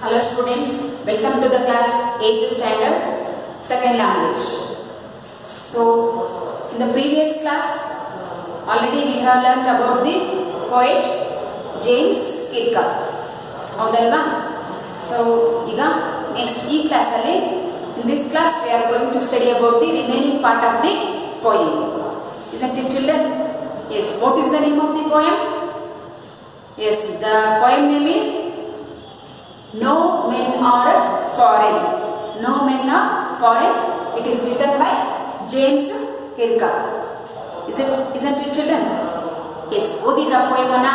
Hello students, welcome to the class 8th standard, second language. So, in the previous class, already we have learned about the poet James Kierkegaard. ಹೌದಲ್ವಾ? So, ಈಗ next class ಅಲ್ಲಿ, in this class we are going to study about the remaining part of the poem. Isn't it children? Yes, what is the name of the poem? Yes, the poem name is No Men Are Foreign. No Men Are Foreign. It is written by James Kierkegaard. Isn't it children? Yes. ಓದಿದ್ರ poem ಅನ್ನ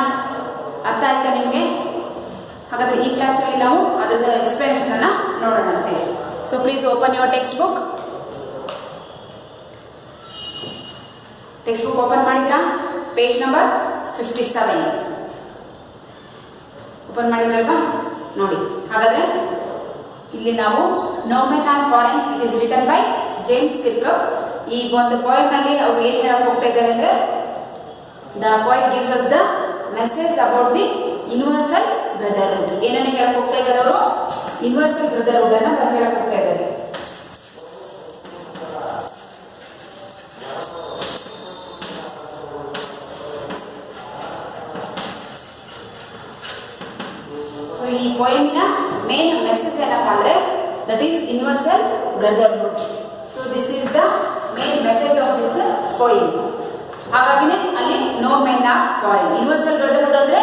ಅರ್ಥ ಆಯ್ತಾ ನಿಮಗೆ? ಹಾಗಾದ್ರೆ ಈ class ಅಲ್ಲಿ ನಾವು ಅದರ explanation ಅನ್ನ ನೋಡೋಣಂತೆ. So please open your textbook. Textbook open ಮಾಡಿದ್ರಾ? Page number 57. ಓಪನ್ ಮಾಡಿದ್ರಲ್ವಾ? ನೋಡಿ, ಹಾಗಾದ್ರೆ ಇಲ್ಲಿ ನಾವು no men are foreign, it is written by James Kirkegaard. ಈ ಒಂದು ಪೋಯಮ್ ಅಲ್ಲಿ ಅವರು ಏನು ಹೇಳಕ್ ಹೋಗ್ತಾ ಇದ್ದಾರೆ ಅಂದ್ರೆ, the poet gives us the message about the universal brotherhood. ಏನನ್ನ ಹೇಳಕ್ ಹೋಗ್ತಾ ಇದ್ದಾರೆ ಅವರು? ಯೂನಿವರ್ಸಲ್ ಬ್ರದರ್ಹುಡ್ ಅನ್ನ ಹೇಳಕ್ ಹೋಗ್ತಾ ಇದ್ದಾರೆ. ಈ ಪೋಯಮಿನ ಮೇನ್ ಮೆಸೇಜ್ ಏನಪ್ಪಾ ಅಂದ್ರೆ, that is universal brotherhood. So this is the main message of this poem. ಹಾಗಾಗಿನೇ ಅಲ್ಲಿ no men are foreign. Universal brotherhood ಅಂದ್ರೆ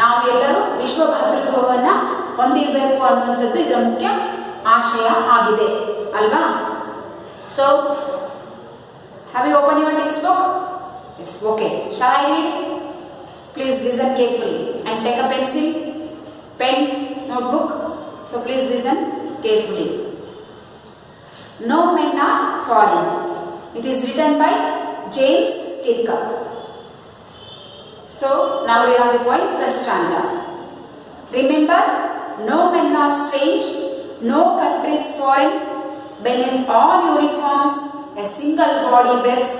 ನಾವು ಎಲ್ಲರೂ ವಿಶ್ವ ಭ್ರಾತೃತ್ವವನ್ನ ಹೊಂದಿರಬೇಕು ಅನ್ನುವಂಥದ್ದು ಇದರ ಮುಖ್ಯ ಆಶಯ ಆಗಿದೆ ಅಲ್ವಾ? So have you open your text book? Yes, okay. Shall I read? Please listen carefully and take a pencil, pen, notebook. So please listen carefully. No Men Are Foreign. It is written by James Kierkegaard. So now read on the poem, first stanza. Remember, no men are strange, no countries foreign. Beneath all uniforms, a single body breathes.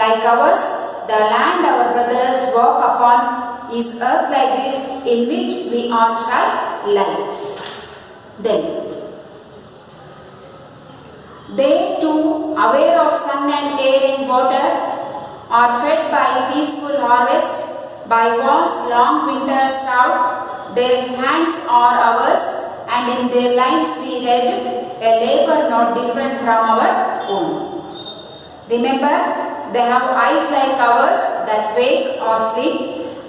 Like ours, the land our brothers walk upon is earth like this, in which we all shall lie. Then they too, aware of sun and air and water, are fed by peaceful harvest, by war's long winter starved. Their hands are ours, and in their lines we read a labor not different from our own. Remember, they have eyes like ours that wake or sleep,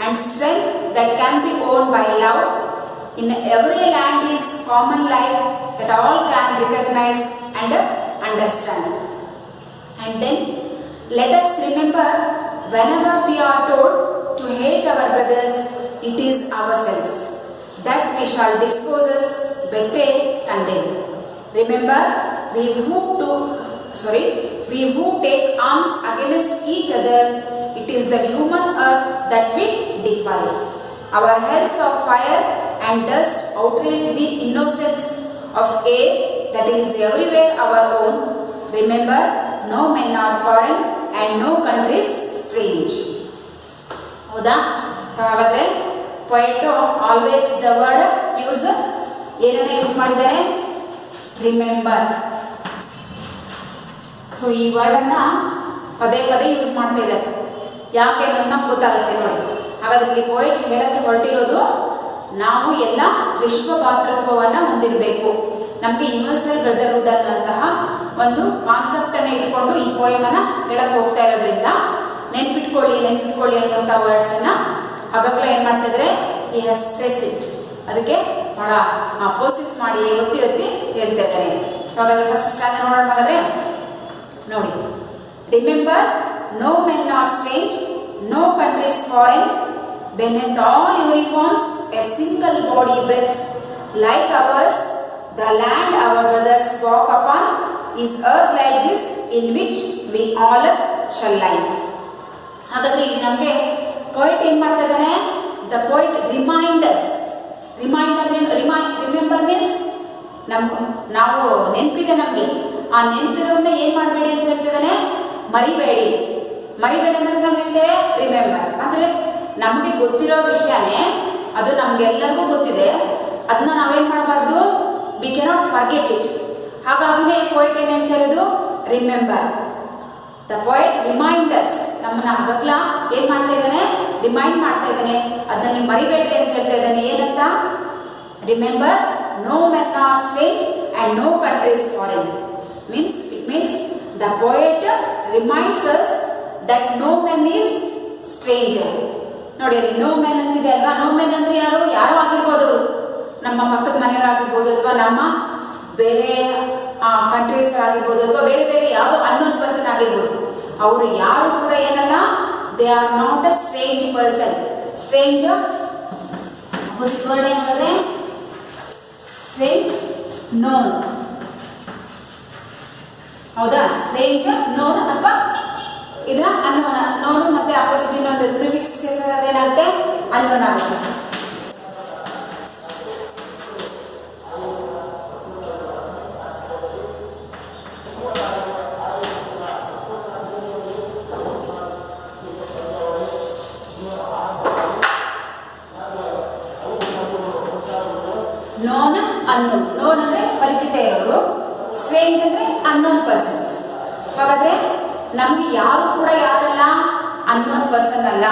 and strength that can be owned by love. In every land is common life that all can recognize and understand. And then let us remember, whenever we are told to hate our brothers, it is ourselves that we shall dispose, betray, condemn. Remember, we who take arms against each other, it is the human earth that we defile. Our hells of fire and dust outrage the innocence of air that is everywhere our own. Remember, no men are foreign and no countries strange. ಹೌದಾ? ಹಾಗಾದ್ರೆ poet always the word use, ಏನನ್ನ use ಮಾಡಿದ್ದಾರೆ? Remember. So ಈ word ಅನ್ನ ಪದೇ ಪದೇ use ಮಾಡ್ತಾ ಇದ್ದಾರೆ. ಯಾಕೆ ಅಂತ ನಮ್ಗೆ ಗೊತ್ತಾಗುತ್ತೆ ನೋಡಿ. ಹಾಗಾದ್ರೆ ಇಲ್ಲಿ ಪೋಯಿಟ್ ಹೇಳಕ್ಕೆ ಹೊರಟಿರೋದು, ನಾವು ಎಲ್ಲ ವಿಶ್ವ ಭಾತೃತ್ವವನ್ನ ಹೊಂದಿರಬೇಕು. ನಮ್ಗೆ ಯೂನಿವರ್ಸಲ್ ಬ್ರದರ್ಹುಡ್ ಅನ್ನುವಂತಹ ಒಂದು ಕಾನ್ಸೆಪ್ಟ್ ಅನ್ನ ಇಟ್ಕೊಂಡು ಈ ಪೋಯಮ್ ಅನ್ನ ಹೇಳಕ್ ಹೋಗ್ತಾ ಇರೋದ್ರಿಂದ ನೆನ್ಪಿಟ್ಕೊಳ್ಳಿ ಅನ್ನುವಂತ ವರ್ಡ್ಸ್ ಅನ್ನ ಆಗಾಗ್ಲೇ ಏನ್ ಮಾಡ್ತಾ ಇದ್ರೆ, ಈ ಹ್ಯಾಸ್ ಸ್ಟ್ರೆಸ್ ಇಟ್, ಅದಕ್ಕೆ ಬಹಳ ಪ್ರೋಸೆಸ್ ಮಾಡಿ ಒತ್ತಿ ಹೇಳ್ತಾ ಇದ್ದಾರೆ. ಹಾಗಾದ್ರೆ ಫಸ್ಟ್ ಸ್ಟಾಂಡ್ ನೋಡೋಣ. ಹಾಗಾದ್ರೆ ನೋಡಿ, remember, no men are strange, no countries foreign. Beneath all uniforms, a single body breathes. Like ours, the land our brothers walk upon is earth like this, in which we all shall lie. ಹಾಗಾದ್ರೆ ಈಗ ನಮಗೆ poet ಏನ್ ಮಾಡ್ತಾ ಇದ್ದಾನೆ? The poet remind us. Remind ಅಂದ್ರೆ remember means ನಾವು ನೆನಪಿದೆ ನಮ್ಗೆ, ಆ ನೆನಪಿರೋದ್ರಿಂದ ಏನ್ ಮಾಡಬೇಡಿ ಅಂತ ಹೇಳ್ತಿದ್ದಾನೆ? ಮರಿಬೇಡಿ ಅಂದ್ರೆ ನಾವು ಹೇಳ್ತೇವೆ ರಿಮೆಂಬರ್ ಅಂದ್ರೆ ನಮಗೆ ಗೊತ್ತಿರೋ ವಿಷಯನೇ, ಅದು ನಮ್ಗೆಲ್ಲರಿಗೂ ಗೊತ್ತಿದೆ, ಅದನ್ನ ನಾವೇನ್ ಮಾಡಬಾರ್ದು, ವಿ ಕೆನಾಟ್ ಫರ್ಗೆಟ್ ಇಟ್. ಹಾಗಾಗಿನೇ ಪೋಯಿಟ್ ಏನ್ ಹೇಳ್ತಾ ಇರೋದು, ರಿಮೆಂಬರ್. ದ ಪೋಯಿಟ್ ರಿಮೈಂಡರ್ಸ್, ನಮ್ಮನ್ನ ಹಗಲ ಏನ್ ಮಾಡ್ತಾ ಇದ್ದಾನೆ, ರಿಮೈಂಡ್ ಮಾಡ್ತಾ ಇದ್ದಾನೆ. ಅದನ್ನ ನೀವು ಮರಿಬೇಡ್ರಿ ಅಂತ ಹೇಳ್ತಾ ಇದ್ದಾನೆ. ಏನಂತ, remember no men are strange and no countries foreign. Means it means the poet reminds us that no men is stranger. ನೋಡಿ ಅಲ್ಲಿ ನೋ ಮೆನ್ ಅಂತಿದೆ ಅಲ್ವಾ. ನೋ ಮೆನ್ ಅಂದ್ರೆ ಯಾರು, ಯಾರು ಆಗಿರ್ಬೋದು, ಅವರು ನಮ್ಮ ಪಕ್ಕದ ಮನೆಯವರಾಗಿರ್ಬೋದು ಅಥವಾ ನಮ್ಮ ಬೇರೆ ಕಂಟ್ರೀಸ್ ಆಗಿರ್ಬೋದು ಅಥವಾ ಬೇರೆ ಬೇರೆ ಯಾವುದೋ ಅನ್ನೋನ್ ಪರ್ಸನ್ ಆಗಿರ್ಬೋದು. ಅವರು ಯಾರು ಕೂಡ ಏನಲ್ಲ, they are not a strange person. Stranger word ಏನಂದ್ರೆ ಸ್ಟ್ರೇಂಜ್ ನೋನ್. ಹೌದಾ, ಸ್ಟ್ರೇಂಜ್ ನೋನ್ ಅಥವಾ ಇದರ ಅನ್ನೋನ. ನೋನು ಮತ್ತೆ ಅಪೋಸಿಟ್ ಇನ್ನೊಂದು ಪ್ರಿಫಿಕ್ಸ್ ಏನಾಗುತ್ತೆ, ಅನ್ನೋನ್ ಆಗುತ್ತೆ. Non unknown. ನೋನ್ ಅಂದ್ರೆ ಪರಿಚಿತ ಇರೋರು, ಸ್ಟ್ರೇಂಜ್ ಅಂದ್ರೆ ಅನ್ನೋನ್ ಪರ್ಸನ್ಸ್. ಹಾಗಾದ್ರೆ ನಮ್ಗೆ ಯಾರು ಕೂಡ ಯಾರಲ್ಲ, ಅನ್ನೋನ್ ಪರ್ಸನ್ ಅಲ್ಲ.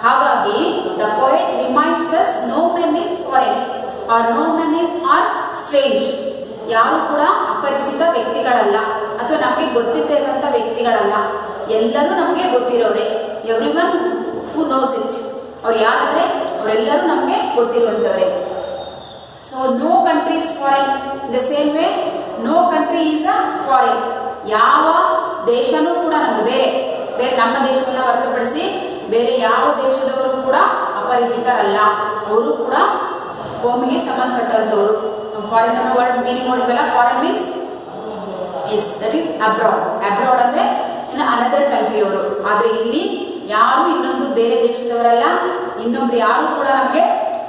ಹಾಗಾಗಿ the poet reminds us no men is foreign are no men is are strange. ಯಾರು ಕೂಡ ಅಪರಿಚಿತ ವ್ಯಕ್ತಿಗಳಲ್ಲ ಅಥವಾ ನಮಗೆ ಗೊತ್ತಿರುವಂತ ವ್ಯಕ್ತಿಗಳಲ್ಲ. ಎಲ್ಲರೂ ನಮಗೆ ಗೊತ್ತಿರೋರೆ. Every one who knows it. ಅವ್ರು ಯಾರಂದ್ರೆ ಅವರೆಲ್ಲರೂ ನಮಗೆ ಗೊತ್ತಿರುವಂತವ್ರೆ. So no country is foreign. In the same way, no country is a foreign. ಯಾವ ದೇಶನೂ ಕೂಡ ನಮ್ಗೆ ಬೇರೆ ನಮ್ಮ ದೇಶವನ್ನ ಹೊರತುಪಡಿಸಿ ಬೇರೆ ಯಾವ ದೇಶದವರು ಕೂಡ ಅಪರಿಚಿತರಲ್ಲ. ಅವರು ಕೂಡ ಭೂಮಿಗೆ ಸಂಬಂಧಪಟ್ಟಂತವರು. ಫಾರಿನ್ ಅನ್ನೋ ವರ್ಡ್ ಮೀನಿಂಗ್ ನೋಡಿದ್ವಲ್ಲ, foreign means that is abroad. Abroad ಅಂದ್ರೆ ಇನ್ನು ಅನದರ್ ಕಂಟ್ರಿ ಅವರು. ಆದ್ರೆ ಇಲ್ಲಿ ಯಾರು ಇನ್ನೊಂದು ಬೇರೆ ದೇಶದವರಲ್ಲ, ಇನ್ನೊಬ್ರು ಯಾರು ಕೂಡ ನಮಗೆ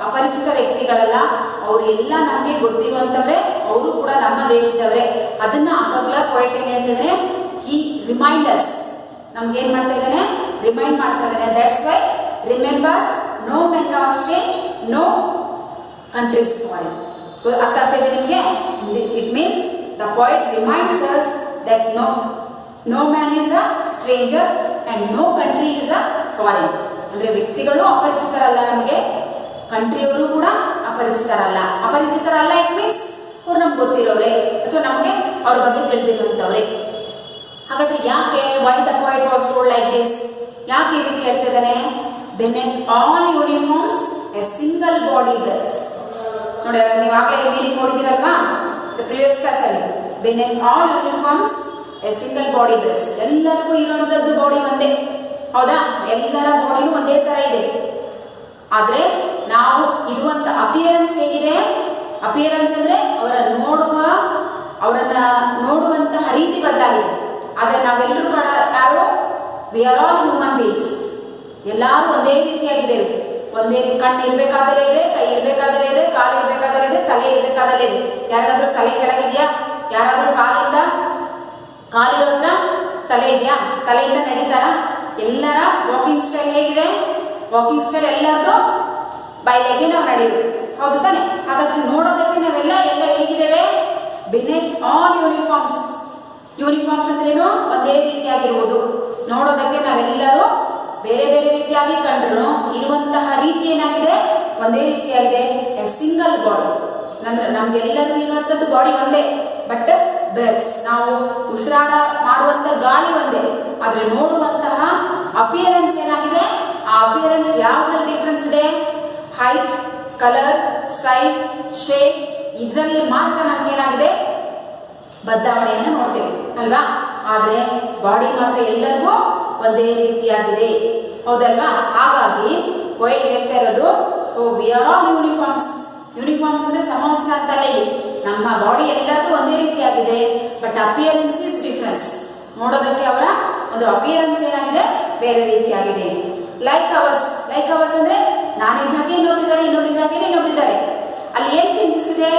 ಅಪರಿಚಿತ ವ್ಯಕ್ತಿಗಳಲ್ಲ. ಅವರು ಎಲ್ಲ ನಮಗೆ ಗೊತ್ತಿರುವಂತವ್ರೆ, ಅವರು ಕೂಡ ನಮ್ಮ ದೇಶದವರೇ. ಅದನ್ನ ಆಗಾಗ್ಲ ಪೋಯೆಟ್ ಏನ್ ಹೇಳ್ತಿದ್ದಾನೆ, ಈ ರಿಮೈಂಡರ್ಸ್ ನಮ್ಗೆ ಏನ್ ಮಾಡ್ತಾ ಇದ್ದಾನೆ, ರಿಮೈಂಡ್ ಮಾಡ್ತಾ ಇದ್ದಾನೆ. That's why remember no men are strange no countries foreign. ಅರ್ಥ ಆಗ್ತಾ ಇದೆ ನಿಮ್ಗೆ? It means the poet reminds us that no man is a stranger and no country is a foreign. ಅಂದ್ರೆ ವ್ಯಕ್ತಿಗಳು ಅಪರಿಚಿತರಲ್ಲ ನಮಗೆ, ಕಂಟ್ರಿಯವರು ಕೂಡ ಅಪರಿಚಿತರಲ್ಲ. ಅಪರಿಚಿತರಲ್ಲ ಇಟ್ ಮೀನ್ಸ್ ಅವ್ರು ನಮ್ಗೆ ಗೊತ್ತಿರೋರೆ ಅಥವಾ ನಮಗೆ ಅವ್ರ ಬಗ್ಗೆ ತಿಳಿದಿರುವಂತವ್ರೆ. ಹಾಗಾದ್ರೆ ಯಾಕೆ, why the poet was told like this? ಯಾಕೆ ಈ ರೀತಿ ಹೇಳ್ತಿದ್ದಾನೆ? Beneath all uniforms a single body breath. ನೋಡಿ, ನೀವು ಆಗಲೇ ಮೀನಿಂಗ್ ನೋಡಿದಿರಲ್ವಾ ಪ್ರಿವಿಯಸ್ ಕ್ಲಾಸ್ ಅಲ್ಲಿ. Beneath all uniforms a single body breath. ಎಲ್ಲರಿಗೂ ಇರುವಂತದ್ದು ಬಾಡಿ ಒಂದೇ, ಹೌದಾ? ಎಲ್ಲರ ಬಾಡಿನೂ ಒಂದೇ ತರ ಇದೆ. ಆದ್ರೆ ನಾವು ಇರುವಂತ ಅಪಿಯರೆನ್ಸ್ ಹೇಗಿದೆ? ಅಪಿಯರೆನ್ಸ್ ಅಂದ್ರೆ ಅವರನ್ನ ನೋಡುವಂತಹ ರೀತಿ ಬದಲಾಗಿದೆ. ಆದ್ರೆ ನಾವೆಲ್ಲರೂ ಕೂಡ ಯಾರು, we are all human beings. ಎಲ್ಲಾರು ಒಂದೇ ರೀತಿಯಾಗಿದ್ದೇವೆ. ಒಂದೇ ಕಣ್ಣು ಇರ್ಬೇಕಾದಲೇ ಇದೆ, ಕೈ ಇರ್ಬೇಕಾದಲೇ ಇದೆ, ಕಾಲು ಇರ್ಬೇಕಾದಲೇ ಇದೆ, ತಲೆ ಇರ್ಬೇಕಾದಲೇ ಇದೆ. ಯಾರಾದ್ರೂ ತಲೆ ಕೆಳಗಿದ್ಯಾ? ಯಾರಾದ್ರೂ ಕಾಲಿರೋ ಹತ್ರ ತಲೆ ಇದೆಯಾ? ತಲೆಯಿಂದ ನಡೀತಾರ? ಎಲ್ಲರ ವಾಕಿಂಗ್ ಸ್ಟೈಲ್ ಹೇಗಿದೆ? ವಾಕಿಂಗ್ ಸ್ಟೈಲ್ ಎಲ್ಲರದು ಬೈಲೆಗೆ ನಾವು ನಡೆಯೋದು, ಹೌದು ತಾನೆ? ಹಾಗಾದ್ರೆ ನೋಡೋದಕ್ಕೆ ನಾವೆಲ್ಲ ಹೇಗಿದ್ದೇವೆ? ಬಿನೆತ್ ಆಲ್ ಯೂನಿಫಾರ್ಮ್ಸ್. ಯೂನಿಫಾರ್ಮ್ಸ್ ಅಂದ್ರೇನು? ಒಂದೇ ರೀತಿಯಾಗಿರುವುದು. ನೋಡೋದಕ್ಕೆ ನಾವೆಲ್ಲರೂ ಬೇರೆ ಬೇರೆ ರೀತಿಯಾಗಿ ಕಂಡ್ರು ಇರುವಂತಹ ರೀತಿ ಏನಾಗಿದೆ? ಒಂದೇ ರೀತಿಯಾಗಿದೆ. A single body. ಅಂದ್ರೆ ನಮ್ಗೆಲ್ಲರಿಗೂ ಇರುವಂತದ್ದು ಬಾಡಿ ಒಂದೇ, ಬಟ್ ಬ್ರೆತ್ಸ್, ನಾವು ಉಸಿರಾಟ ಮಾಡುವಂತ ಗಾಳಿ ಒಂದೇ. ಆದ್ರೆ ನೋಡುವಂತಹ ಅಪಿಯರೆನ್ಸ್ ಏನಾಗಿದೆ? ಆ ಅಪಿಯರೆನ್ಸ್ ಯಾವ್ದ್ರಲ್ಲಿ ಡಿಫ್ರೆನ್ಸ್ ಇದೆ? ಹೈಟ್, ಕಲರ್, ಸೈಜ್, ಶೇಪ್, ಇದರಲ್ಲಿ ಮಾತ್ರ ನಮ್ಗೆ ಏನಾಗಿದೆ? ಬದಲಾವಣೆಯನ್ನು ನೋಡ್ತೇವೆ ಅಲ್ವಾ? ಆದ್ರೆ ಬಾಡಿ ಮಾತ್ರ ಎಲ್ಲರಿಗೂ ಒಂದೇ ರೀತಿಯಾಗಿದೆ, ಹೌದಲ್ವಾ? ಹಾಗಾಗಿ ಪೋಯೆಟ್ ಹೇಳ್ತಾ ಇರೋದು, so we are all uniforms. Uniforms ಅಂದ್ರೆ ಸಮವಸ್ತ್ರ ಅಂತಲ್ಲ, ಇಲ್ಲಿ ನಮ್ಮ ಬಾಡಿ ಎಲ್ಲರಿಗೂ ಒಂದೇ ರೀತಿಯಾಗಿದೆ, ಬಟ್ ಅಪಿಯರೆನ್ಸ್ ಇಸ್ ಡಿಫರೆನ್ಸ್. ನೋಡೋದಕ್ಕೆ ಅವರ ಒಂದು ಅಪಿಯರೆನ್ಸ್ ಏನಾಗಿದೆ? ಬೇರೆ ರೀತಿಯಾಗಿದೆ. ಲೈಕ್ ಅವರ್ಸ್ ಅಂದ್ರೆ ನಾನಿದ್ದಾಗೆ ಇನ್ನೊಬ್ರಿದ್ದಾರೆ, ಇನ್ನೊಬ್ರಿದ್ದಾಗೆ ಇನ್ನೊಬ್ರಿದ್ದಾರೆ. ಅಲ್ಲಿ ಏನ್ ಚೇಂಜಸ್ ಇದೆ?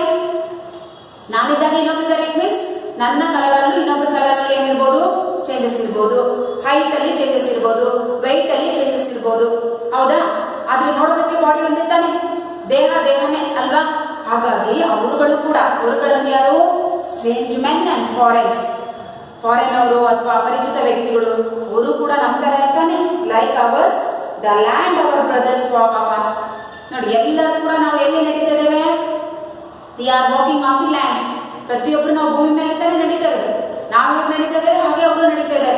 ನಾನಿದ್ದಾಗೆ ಇನ್ನೊಬ್ರಿದ್ದಾರೆ ಇಟ್ ಮೀನ್ಸ್ ನನ್ನ ಕಲರ್ ಅಲ್ಲೂ ಇನ್ನೊಬ್ಬರ ಕಲರ್ ಅಲ್ಲಿ ಏನಿರ್ಬೋದು? ಚೇಂಜಸ್ ಇರ್ಬೋದು. ಹೈಟ್ ಅಲ್ಲಿ ಚೇಂಜಸ್ ಇರ್ಬೋದು, ವೆಯ್ಟ್ ಅಲ್ಲಿ ಚೇಂಜಸ್ ಇರ್ಬೋದು, ಹೌದಾ? ಆದ್ರೆ ನೋಡೋದಕ್ಕೆ ಬಾಡಿ ಒಂದೇ ತಾನೆ, ದೇಹನೇ ಅಲ್ವಾ? ಹಾಗಾಗಿ ಅವರುಗಳು ಕೂಡ, ಅವರುಗಳಲ್ಲಿ ಯಾರು, ಸ್ಟ್ರೇಂಜ್ ಮೆನ್ ಅಂಡ್ ಫಾರಿನ್ ಅವರು ಅಥವಾ ಅಪರಿಚಿತ ವ್ಯಕ್ತಿಗಳು, ಅವರು ಕೂಡ ನಮ್ಮ ತರ ಇರ್ತಾನೆ. Like ours the land our brothers walk upon. ನೋಡಿ, ಎಲ್ಲರೂ ಕೂಡ ನಾವು ಎಲ್ಲಿ ನಡೀತಾ ಇದ್ದೇವೆ? We are walking on the land. ಪ್ರತಿಯೊಬ್ರು ನಾವು ಭೂಮಿ ಮೇಲೆ ತಾನೇ ನಡೀತಾ ಇರೋದು. ನಾವು ಹೇಗೆ ನಡೀತಾ ಇದ್ದೇವೆ ಹಾಗೆ ಅವರು ನಡೀತಾ ಇದ್ದಾರೆ